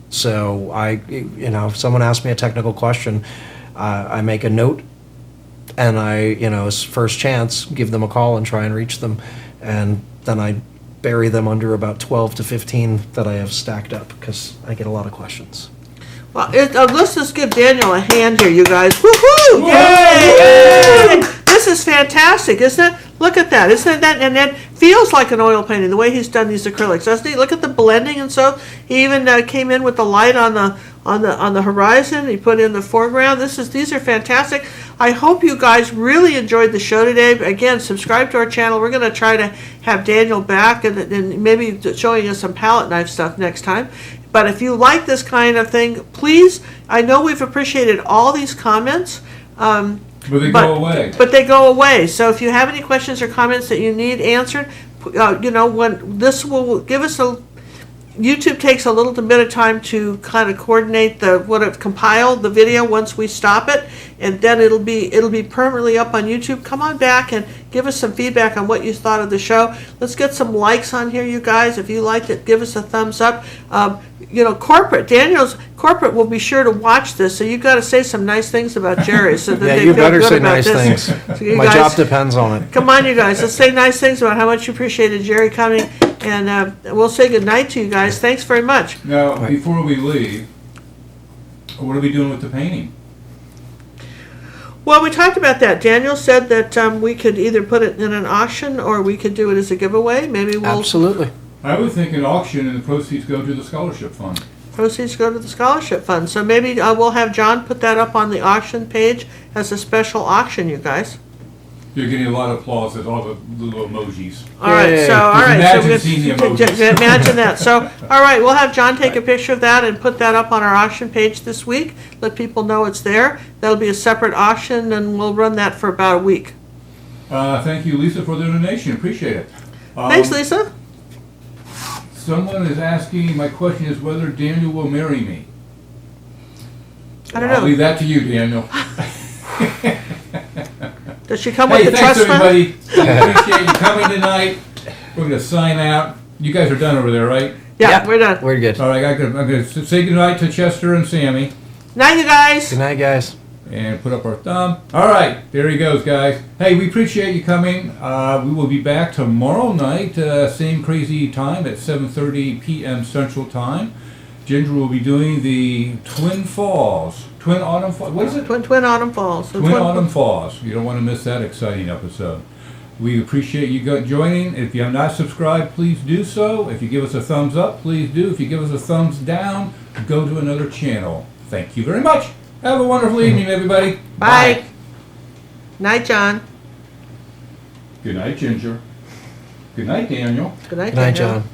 So if someone asks me a technical question, I make a note and as first chance, give them a call and try and reach them, and then I bury them under about 12 to 15 that I have stacked up because I get a lot of questions. Well, let's just give Daniel a hand here, you guys. Woohoo! Yay! Yay! This is fantastic, isn't it? Look at that, isn't that? And it feels like an oil painting the way he's done these acrylics, doesn't he? Look at the blending and so. He even came in with the light on the horizon. He put in the foreground. These are fantastic. I hope you guys really enjoyed the show today. Again, subscribe to our channel. We're going to try to have Daniel back and maybe showing us some palette knife stuff next time. But if you like this kind of thing, please, I know we've appreciated all these comments. But they go away. But they go away. So if you have any questions or comments that you need answered, when this will give us YouTube takes a little bit of time to kind of coordinate compile the video once we stop it, and then it'll be permanently up on YouTube. Come on back and give us some feedback on what you thought of the show. Let's get some likes on here, you guys. If you liked it, give us a thumbs up. Daniel's corporate will be sure to watch this, so you got to say some nice things about Jerry, so that they you feel better good say about nice this. things. So you My guys- job depends on it. Come on, you guys. Let's say nice things about how much you appreciated Jerry coming, and we'll say good night to you guys. Thanks very much. Now, before we leave, what are we doing with the painting? Well, we talked about that. Daniel said that we could either put it in an auction or we could do it as a giveaway. Maybe we'll Absolutely. I would think an auction and the proceeds go to the scholarship fund. proceeds go to the scholarship fund. So maybe we'll have John put that up on the auction page as a special auction, you guys. You're getting a lot of applause at all the little emojis. All right, Yay. so all right, Imagine so seeing the emojis. imagine that. So all right, we'll have John take a picture of that and put that up on our auction page this week. Let people know it's there. That'll be a separate auction, and we'll run that for about a week. Thank you, Lisa, for the donation. Appreciate it. Thanks, Lisa. Someone is asking, my question is whether Daniel will marry me. I don't I'll know. leave that to you, Daniel. Does she come Hey, with the thanks trust fund? everybody. Appreciate you coming tonight. We're going to sign out. You guys are done over there, right? Yeah, we're done. We're good. All right, I'm going to say goodnight to Chester and Sammy Night, you guys. Good night, guys. and put up our thumb. All right, there he goes, guys. Hey, we appreciate you coming. We will be back tomorrow night, same crazy time at 7:30 p.m. Central Time. Ginger will be doing the Twin Autumn Falls. What is it? Twin Autumn Falls. Twin Autumn Falls. You don't want to miss that exciting episode. We appreciate you joining. If you have not subscribed, please do so. If you give us a thumbs up, please do. If you give us a thumbs down, go to another channel. Thank you very much. Have a wonderful evening, everybody. Bye. Night, John. Good night, Ginger. Good night, Daniel. Good night, Good night, Daniel. John.